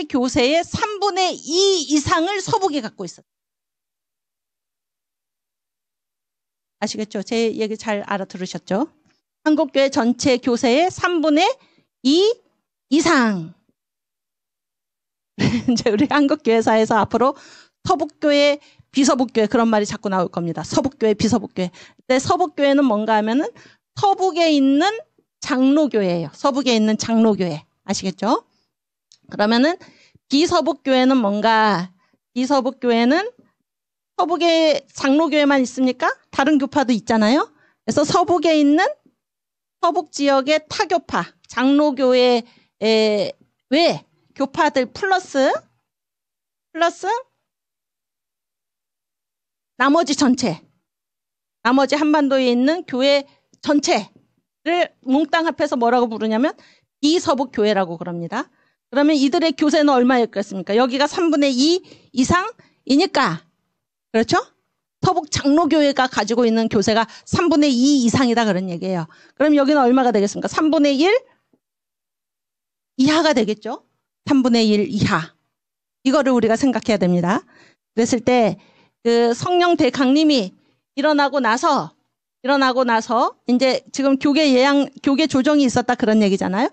교세의 3분의 2 이상을 서북이 갖고 있어요. 아시겠죠? 제 얘기 잘 알아들으셨죠? 한국교회 전체 교세의 3분의 2 이상. 이제 우리 한국교회사에서 앞으로 서북교회, 비서북교회 그런 말이 자꾸 나올 겁니다. 서북교회, 비서북교회. 근데 서북교회는 뭔가 하면은 서북에 있는 장로교회예요. 서북에 있는 장로교회. 아시겠죠? 그러면은 비서북교회는 뭔가? 비서북교회는 서북에 장로교회만 있습니까? 다른 교파도 있잖아요. 그래서 서북에 있는 서북 지역의 타교파, 장로교회 왜 교파들 플러스 나머지 전체, 나머지 한반도에 있는 교회 전체를 몽땅 합해서 뭐라고 부르냐면 비서북 교회라고 그럽니다. 그러면 이들의 교세는 얼마였겠습니까? 여기가 3분의 2 이상이니까, 그렇죠? 서북 장로교회가 가지고 있는 교세가 3분의 2 이상이다 그런 얘기예요. 그럼 여기는 얼마가 되겠습니까? 3분의 1 이하가 되겠죠? 3분의 1 이하. 이거를 우리가 생각해야 됩니다. 그랬을 때 그 성령 대강림이 일어나고 나서 이제 지금 교계 조정이 있었다 그런 얘기잖아요.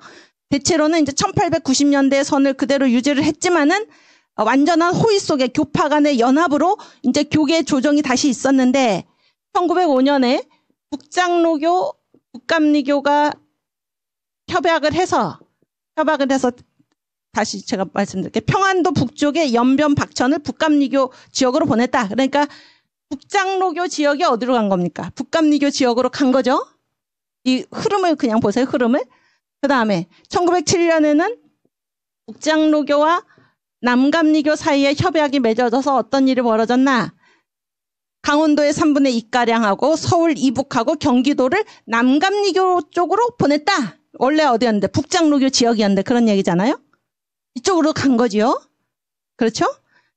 대체로는 이제 1890년대 선을 그대로 유지를 했지만은 완전한 호의 속에 교파 간의 연합으로 이제 교계 조정이 다시 있었는데 1905년에 북장로교, 북감리교가 협약을 해서 다시 제가 말씀드릴게요. 평안도 북쪽의 연변 박천을 북감리교 지역으로 보냈다. 그러니까 북장로교 지역이 어디로 간 겁니까? 북감리교 지역으로 간 거죠. 이 흐름을 그냥 보세요. 흐름을. 그 다음에 1907년에는 북장로교와 남감리교 사이에 협약이 맺어져서 어떤 일이 벌어졌나? 강원도의 3분의 2가량하고 서울 이북하고 경기도를 남감리교 쪽으로 보냈다. 원래 어디였는데? 북장로교 지역이었는데 그런 얘기잖아요. 이쪽으로 간 거지요. 그렇죠?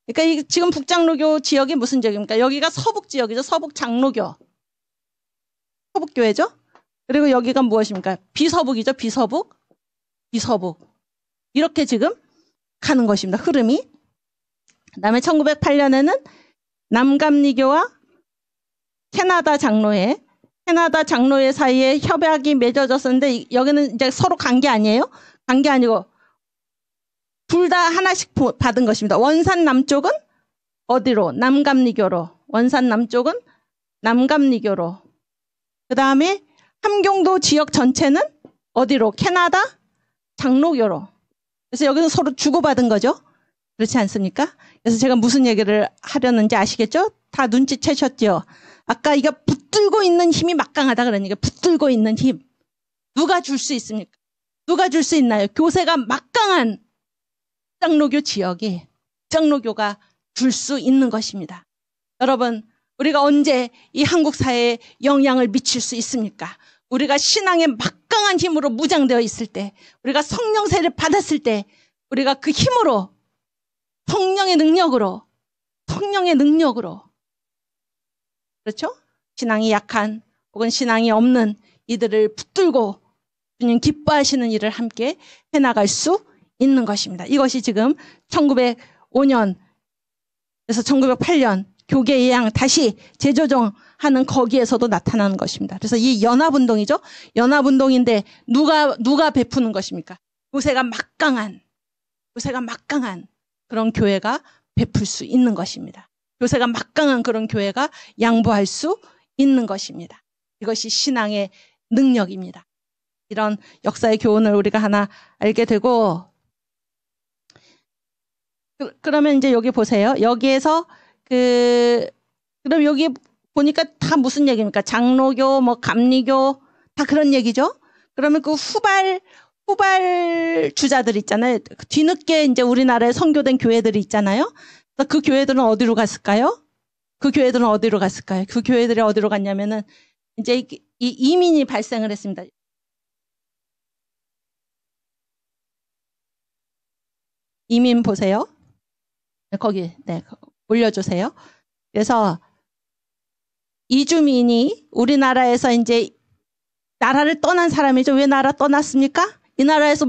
그러니까 이 지금 북장로교 지역이 무슨 지역입니까? 여기가 서북 지역이죠. 서북 장로교. 서북교회죠. 그리고 여기가 무엇입니까? 비서북이죠. 비서북. 이렇게 지금 가는 것입니다. 흐름이. 그 다음에 1908년에는 남감리교와 캐나다 장로회 사이에 협약이 맺어졌었는데 여기는 이제 서로 간 게 아니에요. 간 게 아니고 둘 다 하나씩 받은 것입니다. 원산 남쪽은 어디로? 남감리교로. 원산 남쪽은 남감리교로. 그 다음에 함경도 지역 전체는 어디로? 캐나다 장로교로. 그래서 여기는 서로 주고받은 거죠. 그렇지 않습니까? 그래서 제가 무슨 얘기를 하려는지 아시겠죠? 다 눈치채셨죠? 아까 이거 붙들고 있는 힘이 막강하다 그러니까 붙들고 있는 힘. 누가 줄 수 있습니까? 누가 줄 수 있나요? 교세가 막강한 장로교 지역에 장로교가 줄 수 있는 것입니다. 여러분, 우리가 언제 이 한국 사회에 영향을 미칠 수 있습니까? 우리가 신앙의 막강한 힘으로 무장되어 있을 때, 우리가 성령세를 받았을 때, 우리가 그 힘으로 성령의 능력으로 그렇죠? 신앙이 약한 혹은 신앙이 없는 이들을 붙들고 주님 기뻐하시는 일을 함께 해나갈 수 있는 것입니다. 이것이 지금 1905년에서 1908년 교계 예양 다시 재조정하는 거기에서도 나타나는 것입니다. 그래서 이 연합운동이죠. 연합운동인데 누가 베푸는 것입니까? 요새가 막강한 그런 교회가 베풀 수 있는 것입니다. 요새가 막강한 그런 교회가 양보할 수 있는 것입니다. 이것이 신앙의 능력입니다. 이런 역사의 교훈을 우리가 하나 알게 되고, 그러면 이제 여기 보세요. 여기에서 그럼 여기 보니까 다 무슨 얘기입니까? 장로교, 뭐 감리교 다 그런 얘기죠. 그러면 그 후발 주자들 있잖아요. 뒤늦게 이제 우리나라에 선교된 교회들이 있잖아요. 그 교회들은 어디로 갔을까요? 그 교회들이 어디로 갔냐면은 이제 이 이민이 발생을 했습니다. 이민 보세요. 거기 올려주세요. 그래서 이주민이 우리나라에서 이제 나라를 떠난 사람이죠. 왜 나라 떠났습니까? 이 나라에서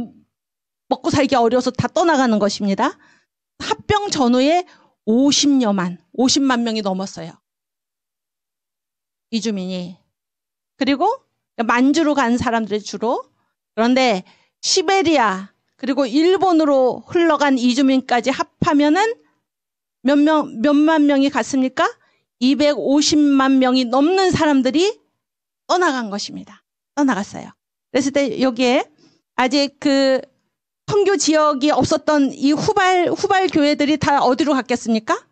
먹고 살기 어려워서 다 떠나가는 것입니다. 합병 전후에 50만 명이 넘었어요. 이주민이. 그리고 만주로 간 사람들이 주로. 그런데 시베리아 그리고 일본으로 흘러간 이주민까지 합하면은 몇만 명이 갔습니까? 250만 명이 넘는 사람들이 떠나간 것입니다. 떠나갔어요. 그랬을 때 여기에 아직 그 선교 지역이 없었던 이 후발 교회들이 다 어디로 갔겠습니까?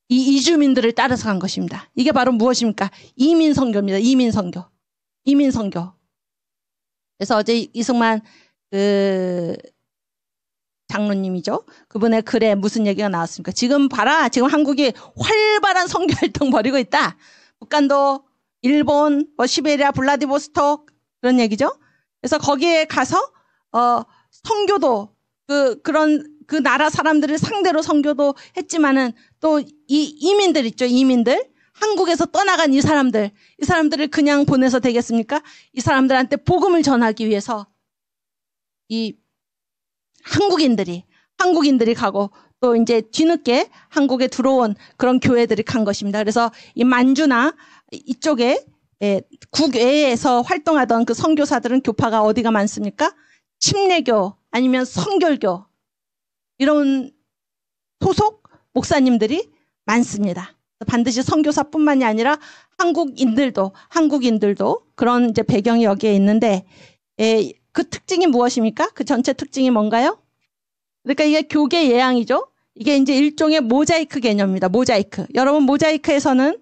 이 이주민들을 따라서 간 것입니다. 이게 바로 무엇입니까? 이민선교입니다. 이민선교. 그래서 어제 이승만 장로님이죠. 그분의 글에 무슨 얘기가 나왔습니까? 지금 봐라. 지금 한국이 활발한 선교활동 벌이고 있다. 북한도 일본, 시베리아, 블라디보스톡 그런 얘기죠. 그래서 거기에 가서 선교도 그 나라 사람들을 상대로 선교도 했지만은 또 이 이민들 있죠. 이민들. 한국에서 떠나간 이 사람들을 그냥 보내서 되겠습니까? 이 사람들한테 복음을 전하기 위해서 이 한국인들이 가고 또 이제 뒤늦게 한국에 들어온 그런 교회들이 간 것입니다. 그래서 이 만주나 이쪽에 국외에서 활동하던 그 선교사들은 교파가 어디가 많습니까? 침례교 아니면 성결교 이런 소속 목사님들이 많습니다. 반드시 선교사뿐만이 아니라 한국인들도 그런 이제 배경이 여기에 있는데 그 특징이 무엇입니까? 그 전체 특징이 뭔가요? 그러니까 이게 교계 예양이죠. 이게 이제 일종의 모자이크 개념입니다. 모자이크. 여러분 모자이크에서는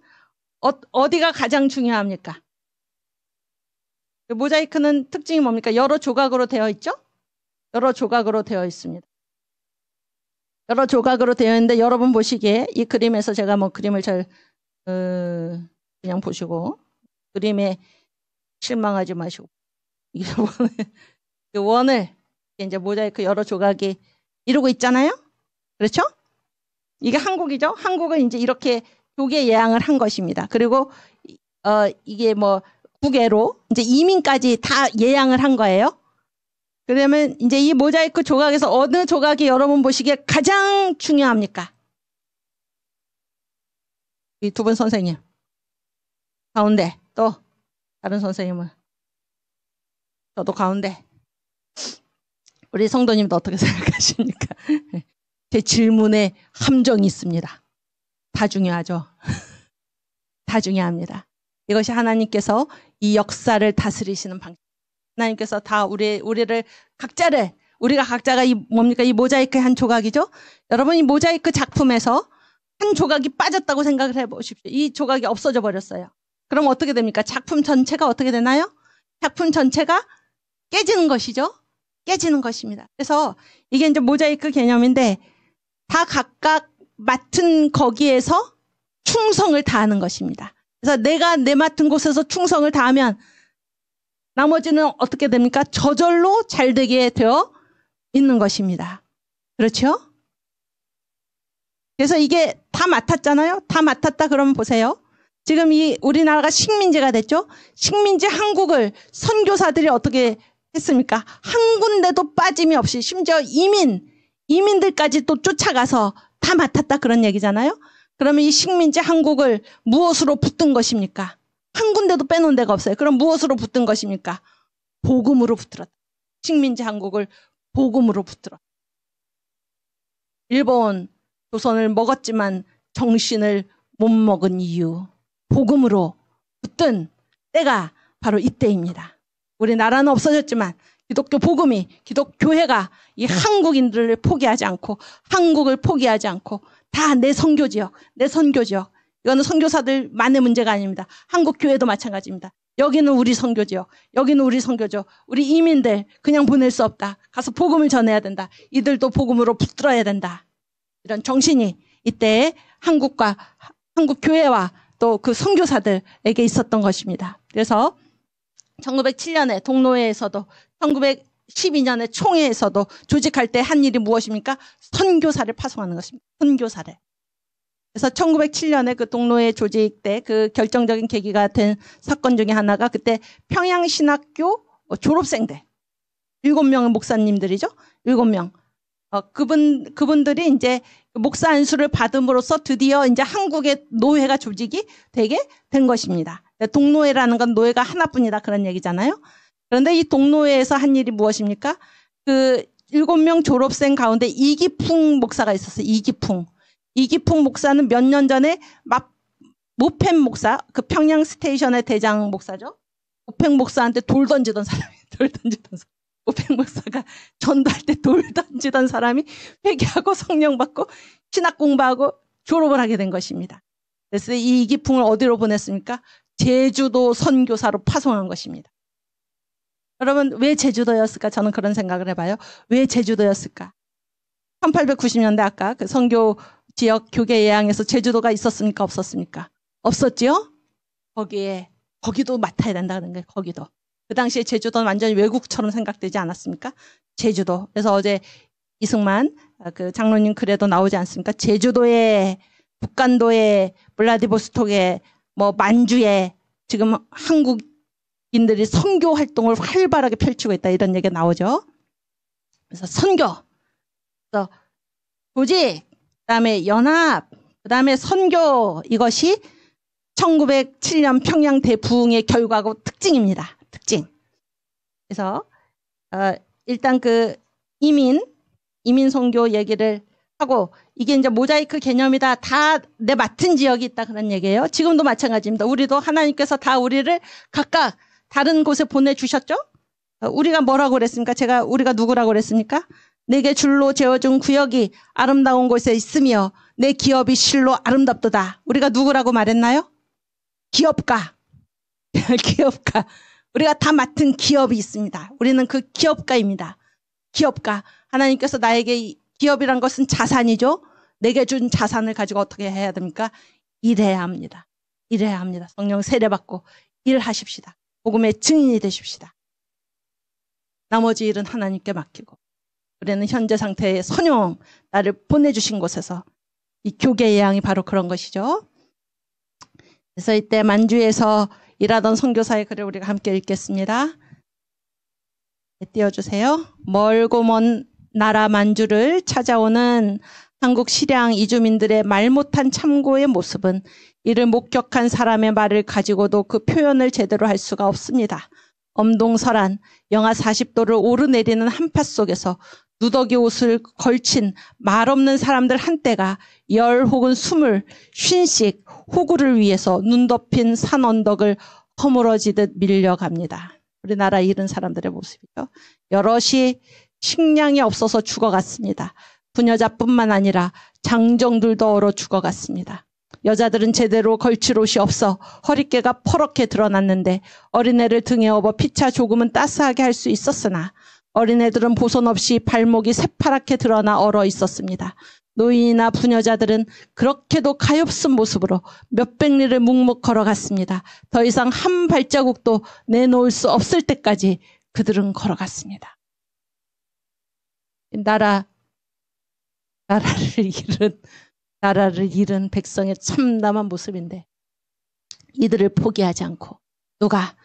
어디가 가장 중요합니까? 모자이크는 특징이 뭡니까? 여러 조각으로 되어 있죠? 여러 조각으로 되어 있습니다. 여러 조각으로 되어 있는데 여러분 보시기에 이 그림에서 제가 뭐 그림을 잘 그냥 보시고 그림에 실망하지 마시고 이 원을 이제 모자이크 여러 조각이 이루고 있잖아요. 그렇죠? 이게 한국이죠. 한국은 이제 이렇게 교계 예양을 한 것입니다. 그리고 이게 뭐 국외로 이제 이민까지 다 예양을 한 거예요. 그러면 이제 이 모자이크 조각에서 어느 조각이 여러분 보시기에 가장 중요합니까? 이 두 분 선생님. 가운데 또 다른 선생님은 저도 가운데. 우리 성도님도 어떻게 생각하십니까? 제 질문에 함정이 있습니다. 다 중요하죠. 다 중요합니다. 이것이 하나님께서 이 역사를 다스리시는 방식. 하나님께서 다 우리가 각자가 이 뭡니까? 이 모자이크의 한 조각이죠. 여러분 이 모자이크 작품에서 한 조각이 빠졌다고 생각을 해보십시오. 이 조각이 없어져 버렸어요. 그럼 어떻게 됩니까? 작품 전체가 어떻게 되나요? 작품 전체가 깨지는 것이죠. 깨지는 것입니다. 그래서 이게 이제 모자이크 개념인데 다 각각 맡은 거기에서 충성을 다하는 것입니다. 그래서 내가 내 맡은 곳에서 충성을 다하면 나머지는 어떻게 됩니까? 저절로 잘 되게 되어 있는 것입니다. 그렇죠? 그래서 이게 다 맡았잖아요. 다 맡았다 그러면 보세요. 지금 이 우리나라가 식민지가 됐죠. 식민지 한국을 선교사들이 어떻게 했습니까? 한 군데도 빠짐이 없이 심지어 이민들까지 또 쫓아가서 다 맡았다 그런 얘기잖아요. 그러면 이 식민지 한국을 무엇으로 붙든 것입니까? 한 군데도 빼놓은 데가 없어요. 그럼 무엇으로 붙든 것입니까? 복음으로 붙들었다. 식민지 한국을 복음으로 붙들었다. 일본, 조선을 먹었지만 정신을 못 먹은 이유. 복음으로 붙든 때가 바로 이때입니다. 우리나라는 없어졌지만 기독교 복음이 기독교회가 이 한국인들을 포기하지 않고 한국을 포기하지 않고 다 내 선교지역. 이거는 선교사들만의 문제가 아닙니다. 한국 교회도 마찬가지입니다. 여기는 우리 선교지역. 우리 이민들 그냥 보낼 수 없다. 가서 복음을 전해야 된다. 이들도 복음으로 붙들어야 된다. 이런 정신이 이때 한국 교회와 또 그 선교사들에게 있었던 것입니다. 그래서 1907년에 동노회에서도 1912년에 총회에서도 조직할 때 한 일이 무엇입니까? 선교사를 파송하는 것입니다. 선교사를. 그래서 1907년에 그 동노회 조직 때 그 결정적인 계기가 된 사건 중에 하나가 그때 평양신학교 졸업생들 7명의 목사님들이죠. 7명. 그분들이 이제 목사 안수를 받음으로써 드디어 이제 한국의 노회가 조직이 되게 된 것입니다. 동노회라는 건 노회가 하나뿐이다 그런 얘기잖아요. 그런데 이 동노회에서 한 일이 무엇입니까? 그 7명 졸업생 가운데 이기풍 목사가 있었어요. 이기풍 목사는 몇 년 전에 모펜 목사, 그 평양 스테이션의 대장 목사죠. 모펜 목사한테 돌 던지던 사람이에요. 모펜 목사가 전도할 때 돌 던지던 사람이 회개하고 성령 받고 신학 공부하고 졸업을 하게 된 것입니다. 그래서 이 이기풍을 어디로 보냈습니까? 제주도 선교사로 파송한 것입니다. 여러분 왜 제주도였을까? 저는 그런 생각을 해봐요. 왜 제주도였을까? 1890년대 아까 그 선교 지역 교계 예양에서 제주도가 있었습니까? 없었습니까? 없었지요? 거기도 맡아야 된다는 거예요. 거기도. 그 당시에 제주도는 완전히 외국처럼 생각되지 않았습니까? 제주도. 그래서 어제 이승만 그 장로님 글에도 나오지 않습니까? 제주도에, 북간도에, 블라디보스톡에, 뭐 만주에 지금 한국인들이 선교 활동을 활발하게 펼치고 있다 이런 얘기가 나오죠. 그래서 선교, 그래서 조직, 그다음에 연합, 그다음에 선교 이것이 1907년 평양 대부흥의 결과고 특징입니다. 특징. 그래서 일단 그 이민 선교 얘기를 하고 이게 이제 모자이크 개념이다. 다 내 맡은 지역이 있다 그런 얘기예요. 지금도 마찬가지입니다. 우리도 하나님께서 다 우리를 각각 다른 곳에 보내주셨죠? 우리가 뭐라고 그랬습니까? 우리가 누구라고 그랬습니까? 내게 줄로 재어준 구역이 아름다운 곳에 있으며 내 기업이 실로 아름답도다. 우리가 누구라고 말했나요? 기업가. 기업가. 우리가 다 맡은 기업이 있습니다. 우리는 그 기업가입니다. 기업가. 하나님께서 나에게 기업이란 것은 자산이죠. 내게 준 자산을 가지고 어떻게 해야 됩니까? 일해야 합니다. 일해야 합니다. 성령 세례받고 일하십시다. 복음의 증인이 되십시다. 나머지 일은 하나님께 맡기고 우리는 현재 상태의 선용 나를 보내주신 곳에서 이 교계 예양이 바로 그런 것이죠. 그래서 이때 만주에서 일하던 선교사의 글을 우리가 함께 읽겠습니다. 띄워주세요. 멀고 먼 나라 만주를 찾아오는 한국 실향 이주민들의 말 못한 참고의 모습은 이를 목격한 사람의 말을 가지고도 그 표현을 제대로 할 수가 없습니다. 엄동설한 영하 40도를 오르내리는 한파 속에서 누더기 옷을 걸친 말 없는 사람들 한때가 열 혹은 숨을 쉰씩 호구를 위해서 눈 덮인 산 언덕을 허물어지듯 밀려갑니다. 우리나라 잃은 사람들의 모습이죠. 여럿이 식량이 없어서 죽어갔습니다. 부녀자뿐만 아니라 장정들도 얼어 죽어갔습니다. 여자들은 제대로 걸칠 옷이 없어 허리깨가 퍼렇게 드러났는데 어린애를 등에 업어 피차 조금은 따스하게 할 수 있었으나 어린애들은 보손 없이 발목이 새파랗게 드러나 얼어 있었습니다. 노인이나 부녀자들은 그렇게도 가엾은 모습으로 몇백 리를 묵묵 걸어갔습니다. 더 이상 한 발자국도 내놓을 수 없을 때까지 그들은 걸어갔습니다. 나라를 잃은 백성의 참담한 모습인데 이들을 포기하지 않고 누가?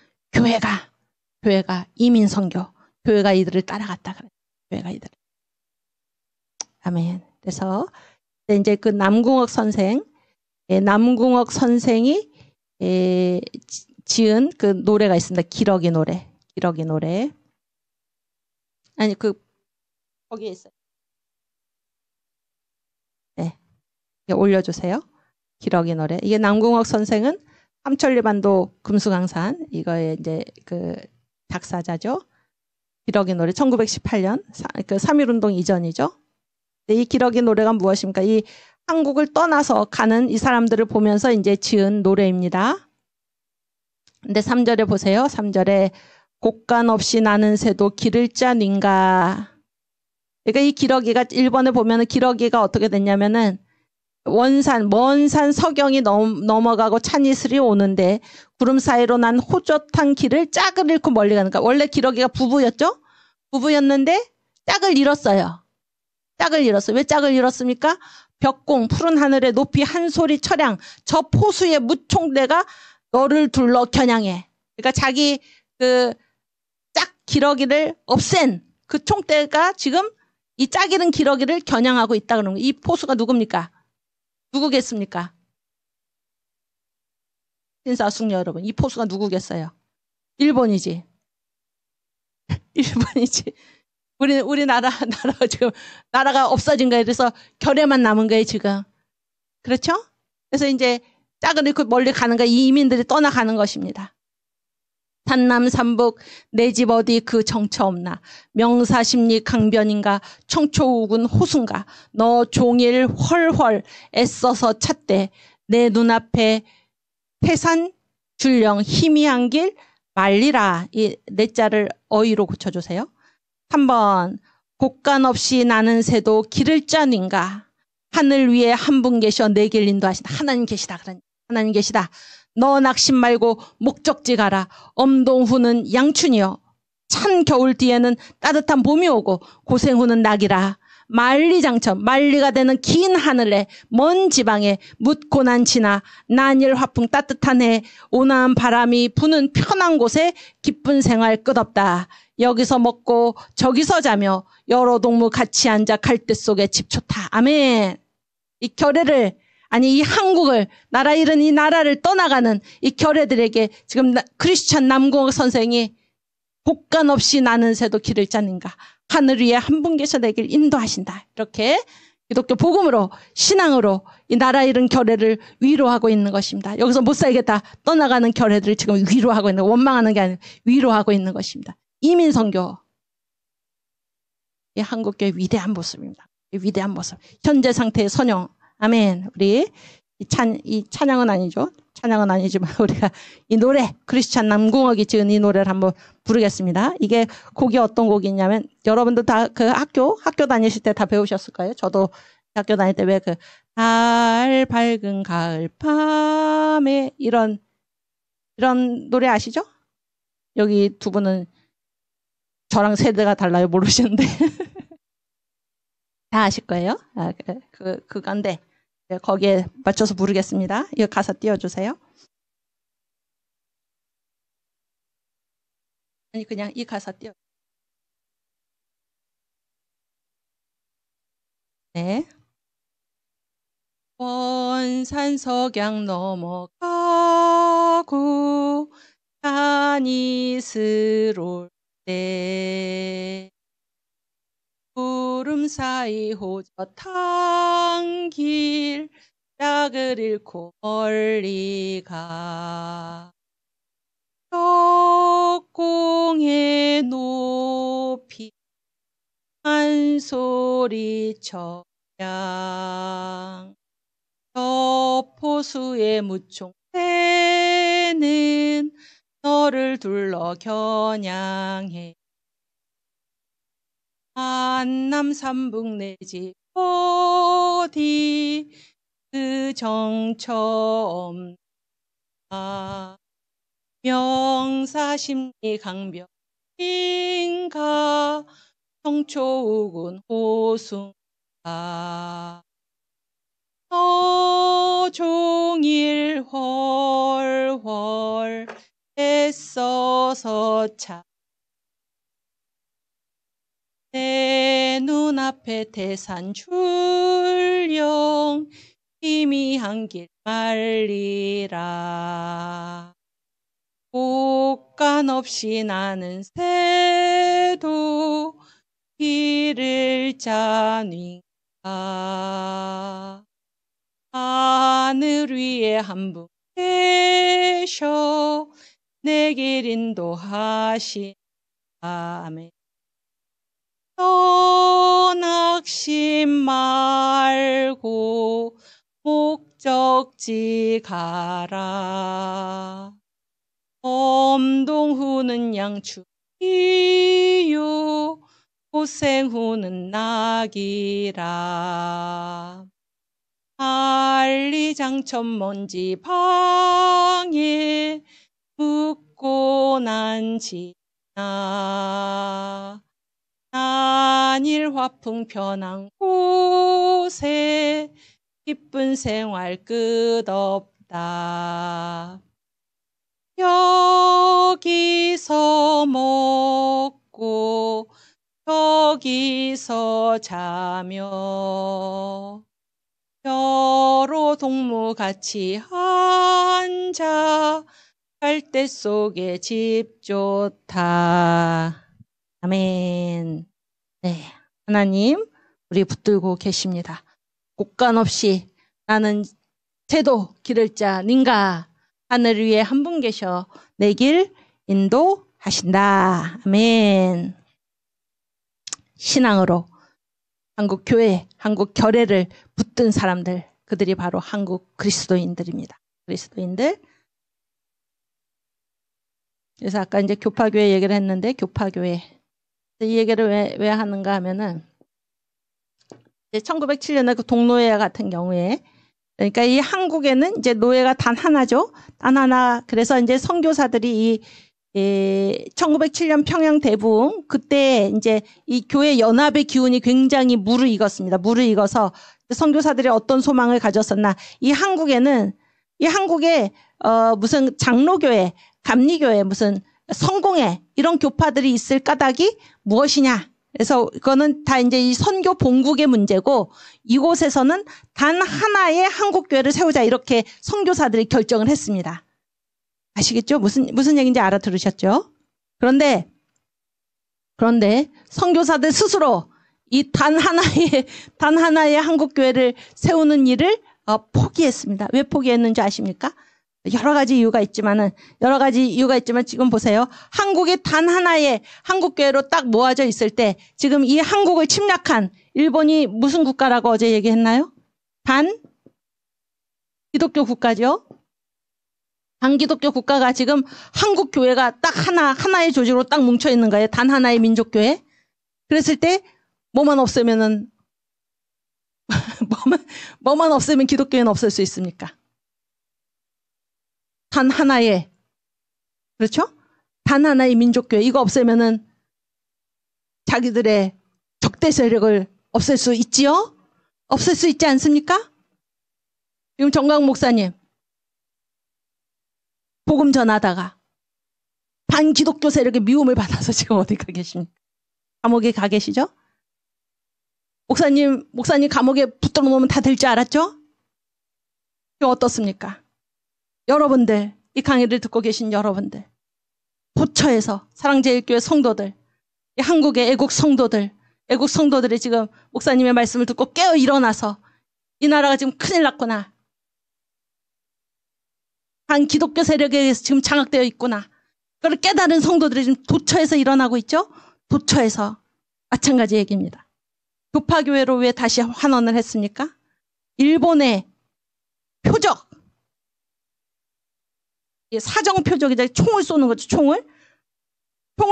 교회가 이민선교, 교회가 이들을 따라갔다 그래요. 교회가 이들. 아멘. 그래서 이제 그 남궁옥 선생이 지은 그 노래가 있습니다. 기러기 노래. 아니 거기에 있어요. 네, 올려주세요. 기러기 노래. 이게 남궁옥 선생은 삼천리반도 금수강산 이거의 이제 그 작사자죠. 기러기 노래 1918년 그 3.1운동 이전이죠. 이 기러기 노래가 무엇입니까? 이 한국을 떠나서 가는 이 사람들을 보면서 이제 지은 노래입니다. 근데 3절에 보세요. 3절에 곡간 없이 나는 새도 기를 짜닌가. 그러니까 이 기러기가 일본에 보면은 기러기가 어떻게 됐냐면은 먼 산 서경이 넘어가고 찬이슬이 오는데 구름 사이로 난 호젓한 길을 짝을 잃고 멀리 가는 거야. 원래 기러기가 부부였죠? 부부였는데 짝을 잃었어요. 왜 짝을 잃었습니까? 벽공, 푸른 하늘에 높이 한 소리 철양, 저 포수의 무총대가 너를 둘러 겨냥해. 그러니까 자기 그 짝 기러기를 없앤 그 총대가 지금 이 짝 잃은 기러기를 겨냥하고 있다 그러는 거예요. 이 포수가 누굽니까? 누구겠습니까? 신사숙녀 여러분, 이 포수가 누구겠어요? 일본이지. 우리나라 지금 나라가 없어진 거예요. 그래서 결의만 남은 거예요 지금. 그렇죠? 그래서 이제 짝을 잃고 멀리 가는 거예요. 이 이민들이 떠나가는 것입니다. 산남산북 내 집 어디 그 정처 없나. 명사심리 강변인가 청초우군 호순가. 너 종일 헐헐 애써서 찾되 내 눈앞에 태산 줄령 희미한 길 말리라. 이 내자를 어휘로 고쳐주세요. 3번 곡간 없이 나는 새도 길을 짜는가. 하늘 위에 한 분 계셔 내 길 인도하신다. 하나님 계시다. 그러니 하나님 계시다. 너 낙심 말고 목적지 가라. 엄동 후는 양춘이여. 찬 겨울 뒤에는 따뜻한 봄이 오고 고생 후는 낙이라. 만리장천 만리가 되는 긴 하늘에 먼 지방에 묻고난 지나 난일 화풍 따뜻한 해 온화한 바람이 부는 편한 곳에 기쁜 생활 끝없다. 여기서 먹고 저기서 자며 여러 동무 같이 앉아 갈대 속에 집 좋다. 아멘. 이 결례를 아니 이 한국을 나라 잃은 이 나라를 떠나가는 이 결례들에게 지금 크리스찬 남궁옥 선생이 곡간 없이 나는 새도 길을 짜는가. 하늘 위에 한 분 계셔 내 길 인도하신다. 이렇게 기독교 복음으로 신앙으로 이 나라 잃은 결례를 위로하고 있는 것입니다. 여기서 못 살겠다 떠나가는 결례들을 지금 위로하고 있는 원망하는 게 아니라 위로하고 있는 것입니다. 이민선교 이 한국교회 위대한 모습입니다. 위대한 모습. 현재 상태의 선영. 아멘. 우리 이 찬양은 아니죠. 찬양은 아니지만 우리가 이 노래 크리스찬 남궁옥이 지은 이 노래를 한번 부르겠습니다. 이게 곡이 어떤 곡이냐면 여러분도 다 그 학교 다니실 때 다 배우셨을 거예요. 저도 학교 다닐 때 왜 그 달 밝은 가을 밤에 이런 노래 아시죠? 여기 두 분은 저랑 세대가 달라요. 모르시는데 다 아실 거예요. 그건데 거기에 맞춰서 부르겠습니다. 이 가사 띄워주세요. 아니 그냥 이 가사 띄워. 네. 원산석양 넘어가고 산이 스롤 때 구름 사이 호젓한 길 짝을 잃고 멀리 가 적공의 높이 한 소리 청양 저 포수의 무총새는 너를 둘러 겨냥해 한남 삼북 내지 어디 그 정처 없나 명사심리 강변인가 청초우군 호숭아 종일 헐헐 애써서 차 내 눈앞에 태산 출령 희미한 길 말리라 곡간 없이 나는 새도 길을 짜니까 하늘 위에 한 분 계셔 내 길 인도하시나 아멘. 낙심 말고 목적지 가라 엄동 후는 양춘이요 고생 후는 낙이라 만리장천 먼지 방에 묻고 난 지나 난일 화풍 편한 곳에 기쁜 생활 끝없다. 여기서 먹고 저기서 자며 여러 동무 같이 앉아 갈대 속에 집 좋다. 아멘. 네, 하나님 우리 붙들고 계십니다. 곡간 없이 나는 새도 길을 짜는가 하늘 위에 한 분 계셔 내 길 인도하신다. 아멘. 신앙으로 한국 교회, 한국 결례를 붙든 사람들 그들이 바로 한국 그리스도인들입니다. 그리스도인들. 그래서 아까 이제 교파교회 얘기를 했는데, 교파교회. 이 얘기를 왜 하는가 하면은, 이제 1907년에 그 동노회 같은 경우에, 그러니까 이 한국에는 이제 노예가 단 하나죠. 단 하나. 그래서 이제 선교사들이 1907년 평양 대부흥, 그때 이제 이 교회 연합의 기운이 굉장히 무르익었습니다. 무르익어서 선교사들이 어떤 소망을 가졌었나. 이 한국에, 무슨 장로교회, 감리교회, 무슨 성공회, 이런 교파들이 있을 까닭이 무엇이냐. 그래서 그거는 다 이제 이 선교 본국의 문제고, 이곳에서는 단 하나의 한국교회를 세우자, 이렇게 선교사들이 결정을 했습니다. 아시겠죠? 무슨 얘기인지 알아들으셨죠? 그런데 선교사들 스스로 이 단 하나의 한국교회를 세우는 일을 포기했습니다. 왜 포기했는지 아십니까? 여러 가지 이유가 있지만 지금 보세요. 한국이 단 하나의 한국교회로 딱 모아져 있을 때 지금 이 한국을 침략한 일본이 무슨 국가라고 어제 얘기했나요? 기독교 국가죠. 반기독교 국가가 지금 한국교회가 딱 하나의 조직으로 딱 뭉쳐 있는 거예요. 단 하나의 민족교회. 그랬을 때 뭐만 없으면 기독교회는 없을 수 있습니까? 단 하나의, 그렇죠? 단 하나의 민족교회. 이거 없애면은 자기들의 적대 세력을 없앨 수 있지요? 없앨 수 있지 않습니까? 지금 정광 목사님 복음 전하다가 반기독교 세력의 미움을 받아서 지금 어디 가 계십니까? 감옥에 가 계시죠? 목사님 감옥에 붙들어 놓으면 다 될 줄 알았죠? 어떻습니까? 여러분들, 이 강의를 듣고 계신 여러분들, 도처에서 사랑제일교회 성도들, 이 한국의 애국 성도들이 지금 목사님의 말씀을 듣고 깨어 일어나서 이 나라가 지금 큰일 났구나. 반기독교 세력에 의해서 지금 장악되어 있구나. 그걸 깨달은 성도들이 지금 도처에서 일어나고 있죠? 도처에서. 마찬가지 얘기입니다. 교파교회로 왜 다시 환원을 했습니까? 일본의 표적. 사정 표적이죠. 총을 쏘는 거죠. 총을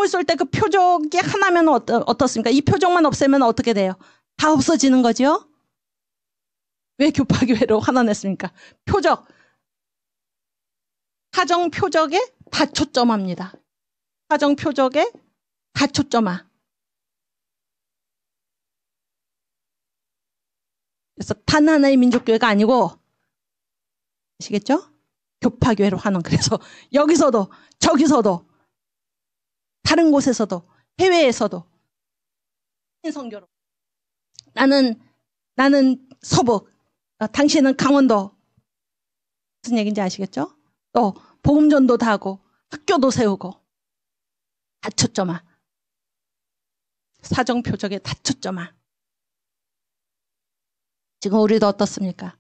쏠 때 그 표적이 하나면 어떻습니까? 이 표적만 없애면 어떻게 돼요? 다 없어지는 거죠? 왜 교파교회로 환원했습니까? 표적. 사정 표적에 다 초점합니다. 사정 표적에 다 초점화. 그래서 단 하나의 민족교회가 아니고, 아시겠죠? 교파교회로 환원. 그래서 여기서도 저기서도 다른 곳에서도 해외에서도 신선교로 나는 서북, 당신은 강원도. 무슨 얘기인지 아시겠죠? 또 복음전도도 하고 학교도 세우고 다 초점화. 사정표적에 다 초점화. 지금 우리도 어떻습니까?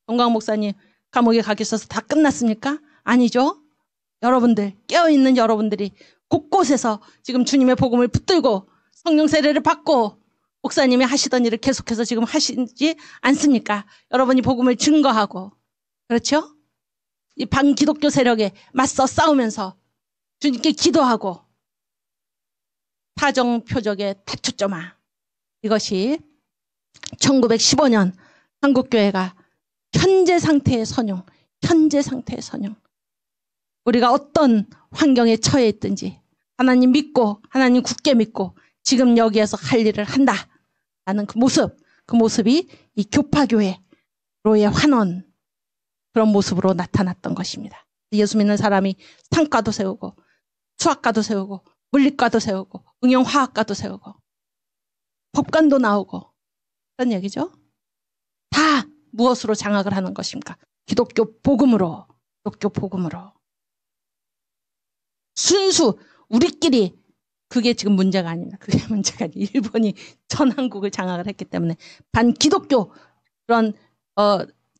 동강 목사님 감옥에 가 계셔서 다 끝났습니까? 아니죠. 여러분들, 깨어있는 여러분들이 곳곳에서 지금 주님의 복음을 붙들고 성령 세례를 받고 목사님이 하시던 일을 계속해서 지금 하시지 않습니까? 여러분이 복음을 증거하고, 그렇죠? 이 반기독교 세력에 맞서 싸우면서 주님께 기도하고 사정표적에 다 초점화. 이것이 1915년 한국교회가 현재 상태의 선용. 우리가 어떤 환경에 처해 있든지 하나님 믿고, 하나님 굳게 믿고 지금 여기에서 할 일을 한다라는 그 모습이 이 교파교회로의 환원, 그런 모습으로 나타났던 것입니다. 예수 믿는 사람이 상과도 세우고 수학과도 세우고 물리과도 세우고 응용화학과도 세우고 법관도 나오고 그런 얘기죠. 다 무엇으로 장악을 하는 것입니까? 기독교 복음으로. 순수 우리끼리, 그게 지금 문제가 아닙니다. 그게 문제가 아니에요. 일본이 전 한국을 장악을 했기 때문에 반기독교 그런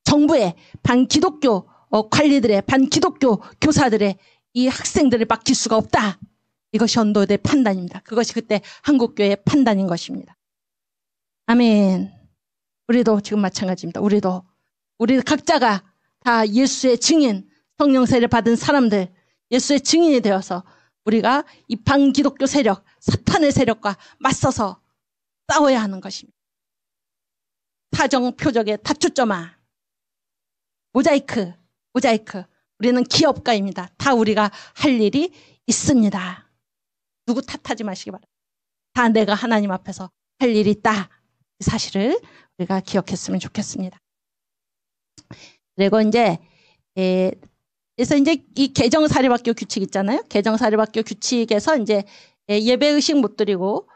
정부의 반기독교 관리들의 반기독교 교사들의 이 학생들을 맡길 수가 없다. 이것이 언도의 판단입니다. 그것이 그때 한국교회의 판단인 것입니다. 아멘. 우리도 지금 마찬가지입니다. 우리 각자가 다 예수의 증인, 성령 세례를 받은 사람들, 예수의 증인이 되어서 우리가 이 반기독교 세력, 사탄의 세력과 맞서서 싸워야 하는 것입니다. 사정, 표적의 다초점화, 모자이크. 우리는 기업가입니다. 다 우리가 할 일이 있습니다. 누구 탓하지 마시기 바랍니다. 다 내가 하나님 앞에서 할 일이 있다. 이 사실을 우리가 기억했으면 좋겠습니다. 그리고 그래서 이제 이 개정사립학교 규칙 있잖아요. 개정사립학교 규칙에서 이제 예배의식 못 드리고,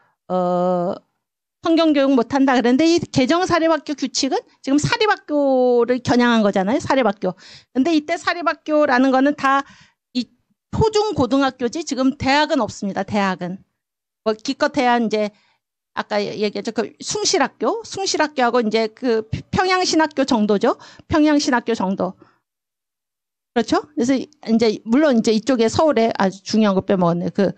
성경교육 못 한다 그랬는데 이 개정사립학교 규칙은 지금 사립학교를 겨냥한 거잖아요. 사립학교. 근데 이때 사립학교라는 거는 다 이 초중고등학교지 지금 대학은 없습니다. 대학은. 뭐 기껏해야 이제 아까 얘기했죠. 그 숭실학교하고 이제 그 평양신학교 정도죠. 평양신학교 정도. 그렇죠? 그래서 이제 물론 이제 이쪽에 서울에 아주 중요한 거 빼먹었네. 그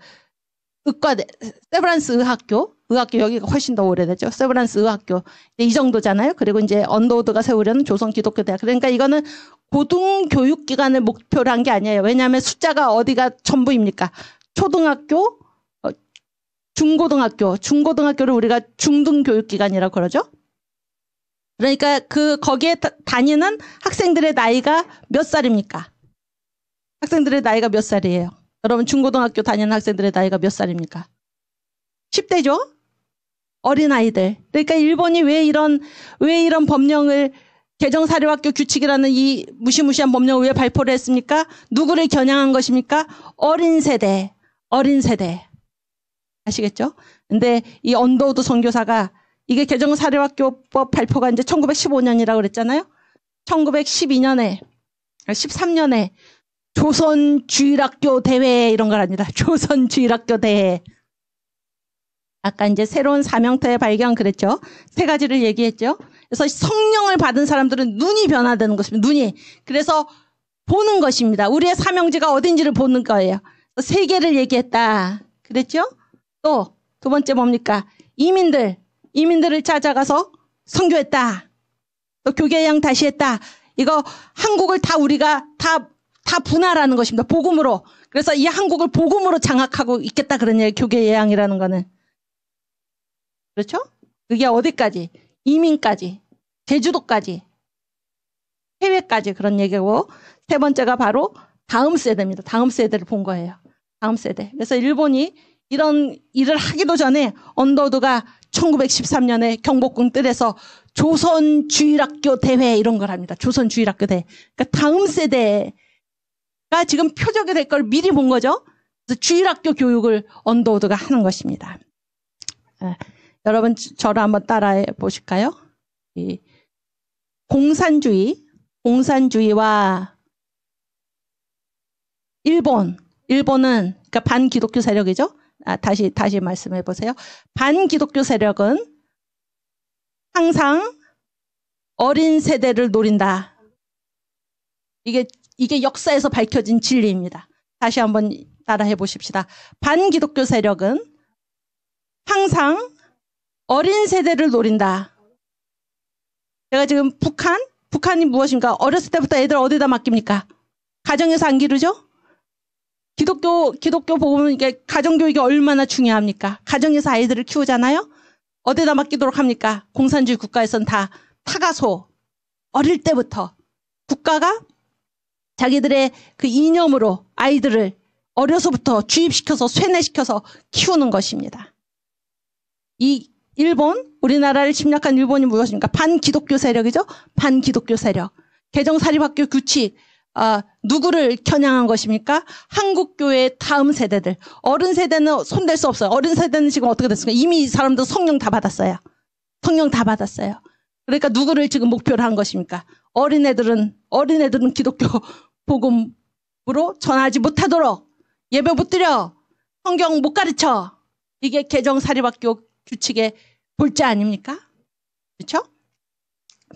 의과대, 세브란스 의학교 여기가 훨씬 더 오래됐죠. 세브란스 의학교 이 정도잖아요. 그리고 이제 언더우드가 세우려는 조선기독교대학. 그러니까 이거는 고등교육기관을 목표로 한 게 아니에요. 왜냐하면 숫자가 어디가 전부입니까? 초등학교, 중고등학교를 우리가 중등교육기관이라고 그러죠. 그러니까 거기에 다니는 학생들의 나이가 몇 살입니까? 학생들의 나이가 몇 살이에요? 여러분 중고등학교 다니는 학생들의 나이가 몇 살입니까? 10대죠? 어린아이들. 그러니까 일본이 왜 이런 법령을 개정사립학교 규칙이라는 이 무시무시한 법령을 왜 발표를 했습니까? 누구를 겨냥한 것입니까? 어린 세대. 아시겠죠? 근데 이 언더우드 선교사가 이게 개정사립학교법 발표가 이제 1915년이라고 그랬잖아요. 13년에 조선주일학교 대회 이런 걸 합니다. 조선주일학교 대회. 아까 이제 새로운 사명터의 발견 그랬죠. 3가지를 얘기했죠. 그래서 성령을 받은 사람들은 눈이 변화되는 것입니다. 눈이. 그래서 보는 것입니다. 우리의 사명지가 어딘지를 보는 거예요. 세계를 얘기했다. 그랬죠? 또 2번째 뭡니까? 이민들을 찾아가서 선교했다. 또 교계양 다시 했다. 이거 한국을 다 우리가 다 분할하는 것입니다. 복음으로. 그래서 이 한국을 복음으로 장악하고 있겠다 그런 얘기, 교계예양이라는 거는. 그렇죠? 그게 어디까지? 이민까지, 제주도까지, 해외까지 그런 얘기고 3번째가 바로 다음 세대입니다. 다음 세대를 본 거예요. 다음 세대. 그래서 일본이 이런 일을 하기도 전에 언더우드가 1913년에 경복궁 뜰에서 조선주일학교 대회 이런 걸 합니다. 조선주일학교 대회. 그러니까 다음 세대가 지금 표적이 될 걸 미리 본 거죠. 그래서 주일학교 교육을 언더우드가 하는 것입니다. 여러분 저를 한번 따라해 보실까요? 이 공산주의와 일본은 그러니까 반기독교 세력이죠. 다시 말씀해 보세요. 반기독교 세력은 항상 어린 세대를 노린다. 이게 역사에서 밝혀진 진리입니다. 다시 한번 따라해 보십시다. 반기독교 세력은 항상 어린 세대를 노린다. 제가 지금 북한이 무엇인가? 어렸을 때부터 애들 어디다 맡깁니까? 가정에서 안 기르죠? 기독교 보면 이게 가정교육이 얼마나 중요합니까? 가정에서 아이들을 키우잖아요? 어디다 맡기도록 합니까? 공산주의 국가에서는 다 타가소. 어릴 때부터 국가가 자기들의 그 이념으로 아이들을 어려서부터 주입시켜서 쇠뇌시켜서 키우는 것입니다. 이 우리나라를 침략한 일본이 무엇입니까? 반기독교 세력이죠? 반기독교 세력. 개정사립학교 규칙, 누구를 겨냥한 것입니까? 한국교회의 다음 세대들. 어른 세대는 손댈 수 없어요. 어른 세대는 지금 어떻게 됐습니까? 이미 이 사람들 성령 다 받았어요. 그러니까 누구를 지금 목표로 한 것입니까? 어린애들은 기독교 복음으로 전하지 못하도록 예배 못 드려. 성경 못 가르쳐. 이게 개정사립학교 규칙의 볼자 아닙니까? 그렇죠?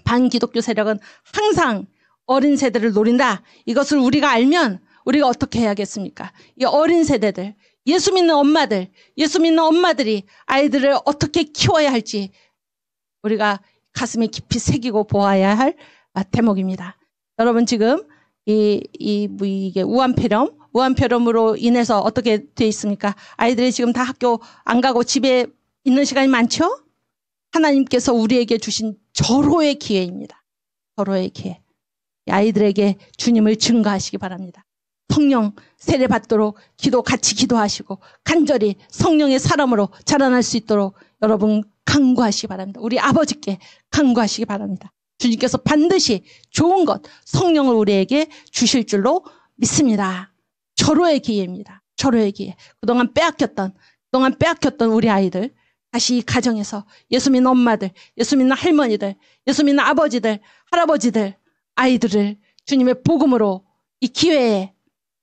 반기독교 세력은 항상 어린 세대를 노린다. 이것을 우리가 알면 우리가 어떻게 해야겠습니까? 이 어린 세대들, 예수 믿는 엄마들이 아이들을 어떻게 키워야 할지 우리가 가슴에 깊이 새기고 보아야 할 대목입니다. 여러분 지금 이게 우한폐렴으로 인해서 어떻게 돼 있습니까? 아이들이 지금 다 학교 안 가고 집에 있는 시간이 많죠? 하나님께서 우리에게 주신 절호의 기회입니다. 절호의 기회. 아이들에게 주님을 증거하시기 바랍니다. 성령 세례 받도록 같이 기도하시고 간절히 성령의 사람으로 자라날 수 있도록 여러분 간구하시기 바랍니다. 우리 아버지께 간구하시기 바랍니다. 주님께서 반드시 좋은 것, 성령을 우리에게 주실 줄로 믿습니다. 절호의 기회입니다. 절호의 기회. 그동안 빼앗겼던 우리 아이들, 다시 이 가정에서 예수 믿는 엄마들, 예수 믿는 할머니들, 예수 믿는 아버지들, 할아버지들, 아이들을 주님의 복음으로 이 기회에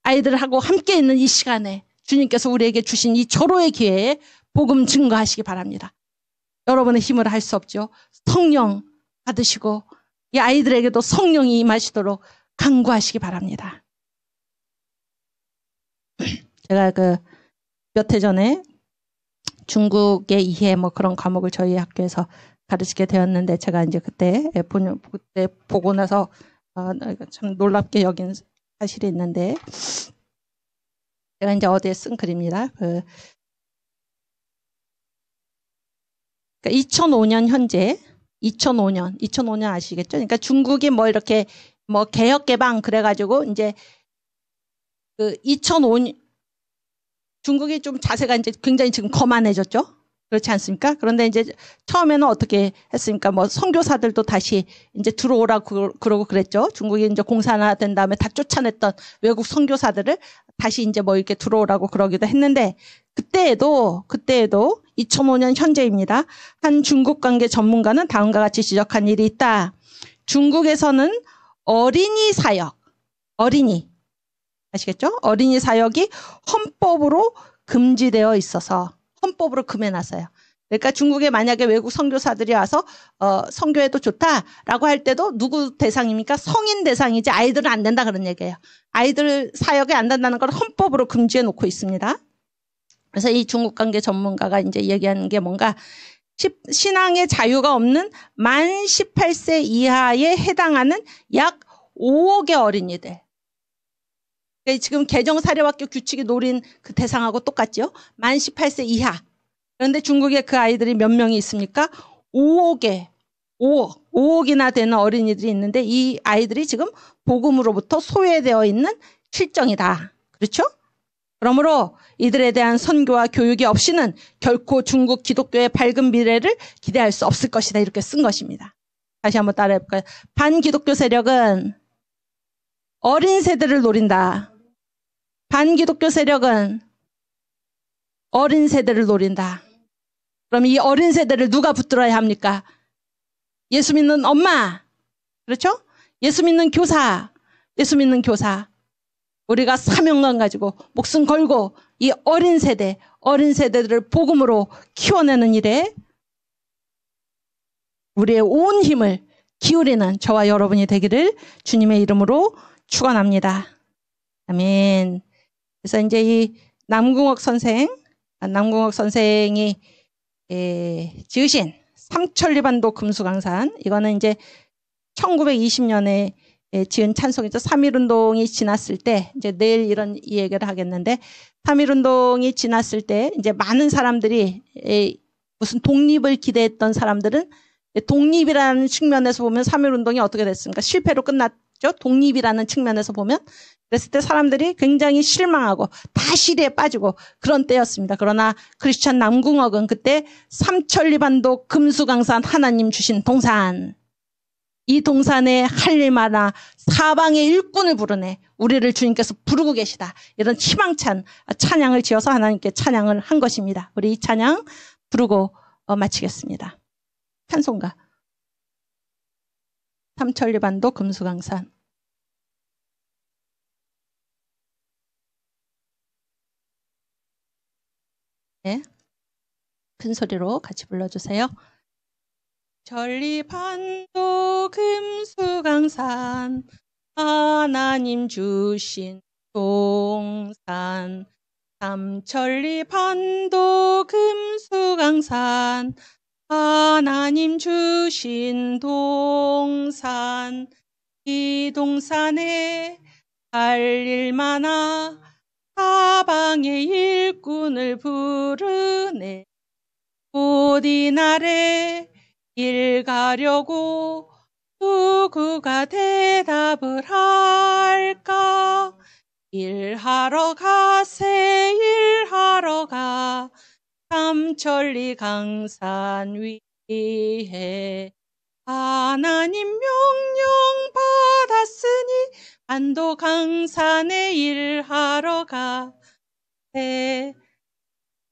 아이들하고 함께 있는 이 시간에 주님께서 우리에게 주신 이 절호의 기회에 복음 증거하시기 바랍니다. 여러분의 힘으로 할 수 없죠. 성령 받으시고 이 아이들에게도 성령이 임하시도록 간구하시기 바랍니다. 제가 몇 해 전에 중국의 이해 그런 과목을 저희 학교에서 가르치게 되었는데 제가 이제 그때 보고 나서 참 놀랍게 여긴 사실이 있는데 제가 이제 어디에 쓴 글입니다. 2005년 현재 2005년 아시겠죠? 그러니까 중국이 이렇게 개혁 개방 그래가지고 이제 2005년 중국이 좀 자세가 이제 굉장히 지금 거만해졌죠? 그렇지 않습니까? 그런데 이제 처음에는 어떻게 했습니까? 선교사들도 다시 이제 들어오라고 그러고 그랬죠. 중국이 이제 공산화된 다음에 다 쫓아냈던 외국 선교사들을 다시 이제 이렇게 들어오라고 그러기도 했는데 그때에도 2005년 현재입니다. 한 중국 관계 전문가는 다음과 같이 지적한 일이 있다. 중국에서는 어린이 아시겠죠? 어린이 사역이 헌법으로 금지되어 있어서 헌법으로 금해놨어요. 그러니까 중국에 만약에 외국 선교사들이 와서 선교해도 좋다라고 할 때도 누구 대상입니까? 성인 대상이지 아이들은 안 된다 그런 얘기예요. 아이들 사역이 안 된다는 걸 헌법으로 금지해 놓고 있습니다. 그래서 이 중국 관계 전문가가 이제 얘기하는 게 뭔가 신앙의 자유가 없는 만 18세 이하에 해당하는 약 5억의 어린이들. 지금 개정사립학교 규칙이 노린 그 대상하고 똑같죠? 만 18세 이하. 그런데 중국에 그 아이들이 몇 명이 있습니까? 5억이나 되는 어린이들이 있는데 이 아이들이 지금 복음으로부터 소외되어 있는 실정이다. 그렇죠? 그러므로 이들에 대한 선교와 교육이 없이는 결코 중국 기독교의 밝은 미래를 기대할 수 없을 것이다. 이렇게 쓴 것입니다. 다시 한번 따라해볼까요? 반기독교 세력은 어린 세대를 노린다. 반기독교 세력은 어린 세대를 노린다. 그럼 이 어린 세대를 누가 붙들어야 합니까? 예수 믿는 엄마. 그렇죠? 예수 믿는 교사. 우리가 사명감 가지고 목숨 걸고 이 어린 세대들을 복음으로 키워내는 일에 우리의 온 힘을 기울이는 저와 여러분이 되기를 주님의 이름으로 축원합니다. 아멘. 그래서 이제 이 남궁옥 선생이 지으신 삼천리반도 금수강산, 이거는 이제 1920년에 지은 찬송이죠. 3.1운동이 지났을 때, 이제 내일 이런 이 얘기를 하겠는데, 3.1운동이 지났을 때, 이제 많은 사람들이 무슨 독립을 기대했던 사람들은 독립이라는 측면에서 보면 3.1운동이 어떻게 됐습니까? 실패로 끝났죠. 독립이라는 측면에서 보면. 그랬을 때 사람들이 굉장히 실망하고 다 시리에 빠지고 그런 때였습니다. 그러나 크리스찬 남궁옥은 그때 삼천리반도 금수강산 하나님 주신 동산, 이 동산에 할 일 많아 사방의 일꾼을 부르네. 우리를 주님께서 부르고 계시다. 이런 희망찬 찬양을 지어서 하나님께 찬양을 한 것입니다. 우리 이 찬양 부르고 마치겠습니다. 찬송가 삼천리반도 금수강산. 네, 큰 소리로 같이 불러주세요. 천리반도 금수강산 하나님 주신 동산, 삼천리반도 금수강산 하나님 주신 동산, 이 동산에 할 일 많아 사방의 일꾼을 부르네. 어디 나래 일 가려고 누구가 대답을 할까? 일하러 가세 일하러 가 삼천리 강산 위에 하나님 명령 받았으니 반도 강산에 일하러 가세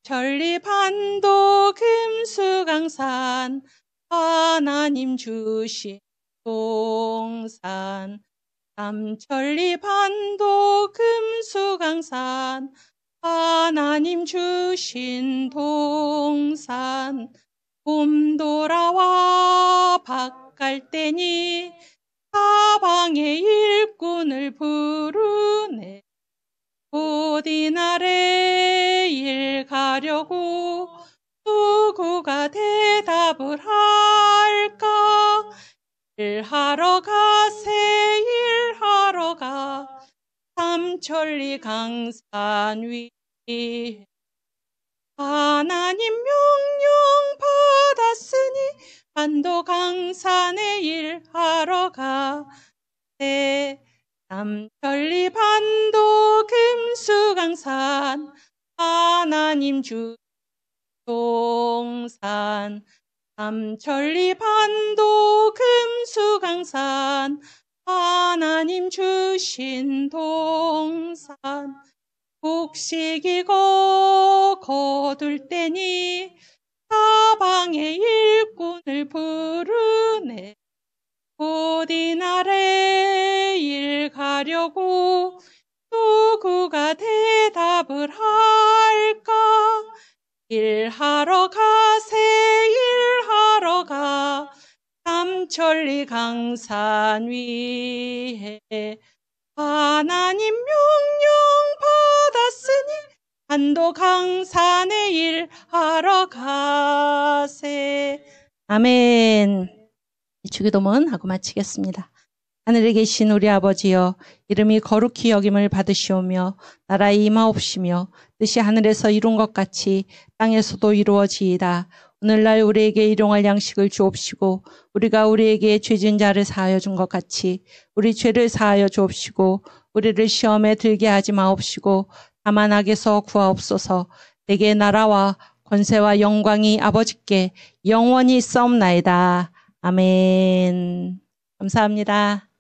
천리 반도 금수강산 하나님 주신 동산 삼천리 반도 금수강산 하나님 주신 동산 봄 돌아와 밭갈 때니 사방의 일꾼을 부르네. 어디 나래 일 가려고 누구가 대답을 할까? 일하러 가세 일하러 가 삼천리 강산 위에 하나님 명령 받았으니 반도 강산에 일하러 가세 삼천리 반도 금수강산 하나님 주 동산 삼천리 반도 금수강산 하나님 주신 동산 곡식이고 거둘 때니 사방의 일꾼을 부르네. 어디 나래 일 가려고 누구가 대답을 할까? 일하러 가세 일하러 가 삼천리 강산 위에 하나님 명령 받았으니 반도 강산에 일하러 가세. 아멘. 주기도문 하고 마치겠습니다. 하늘에 계신 우리 아버지여, 이름이 거룩히 여김을 받으시오며 나라에 임하옵시며 뜻이 하늘에서 이룬 것 같이 땅에서도 이루어지이다. 오늘날 우리에게 일용할 양식을 주옵시고 우리가 우리에게 죄진 자를 사하여 준 것 같이 우리 죄를 사하여 주옵시고 우리를 시험에 들게 하지 마옵시고 다만 악에서 구하옵소서. 내게 나라와 권세와 영광이 아버지께 영원히 있사옵나이다. 아멘. 감사합니다.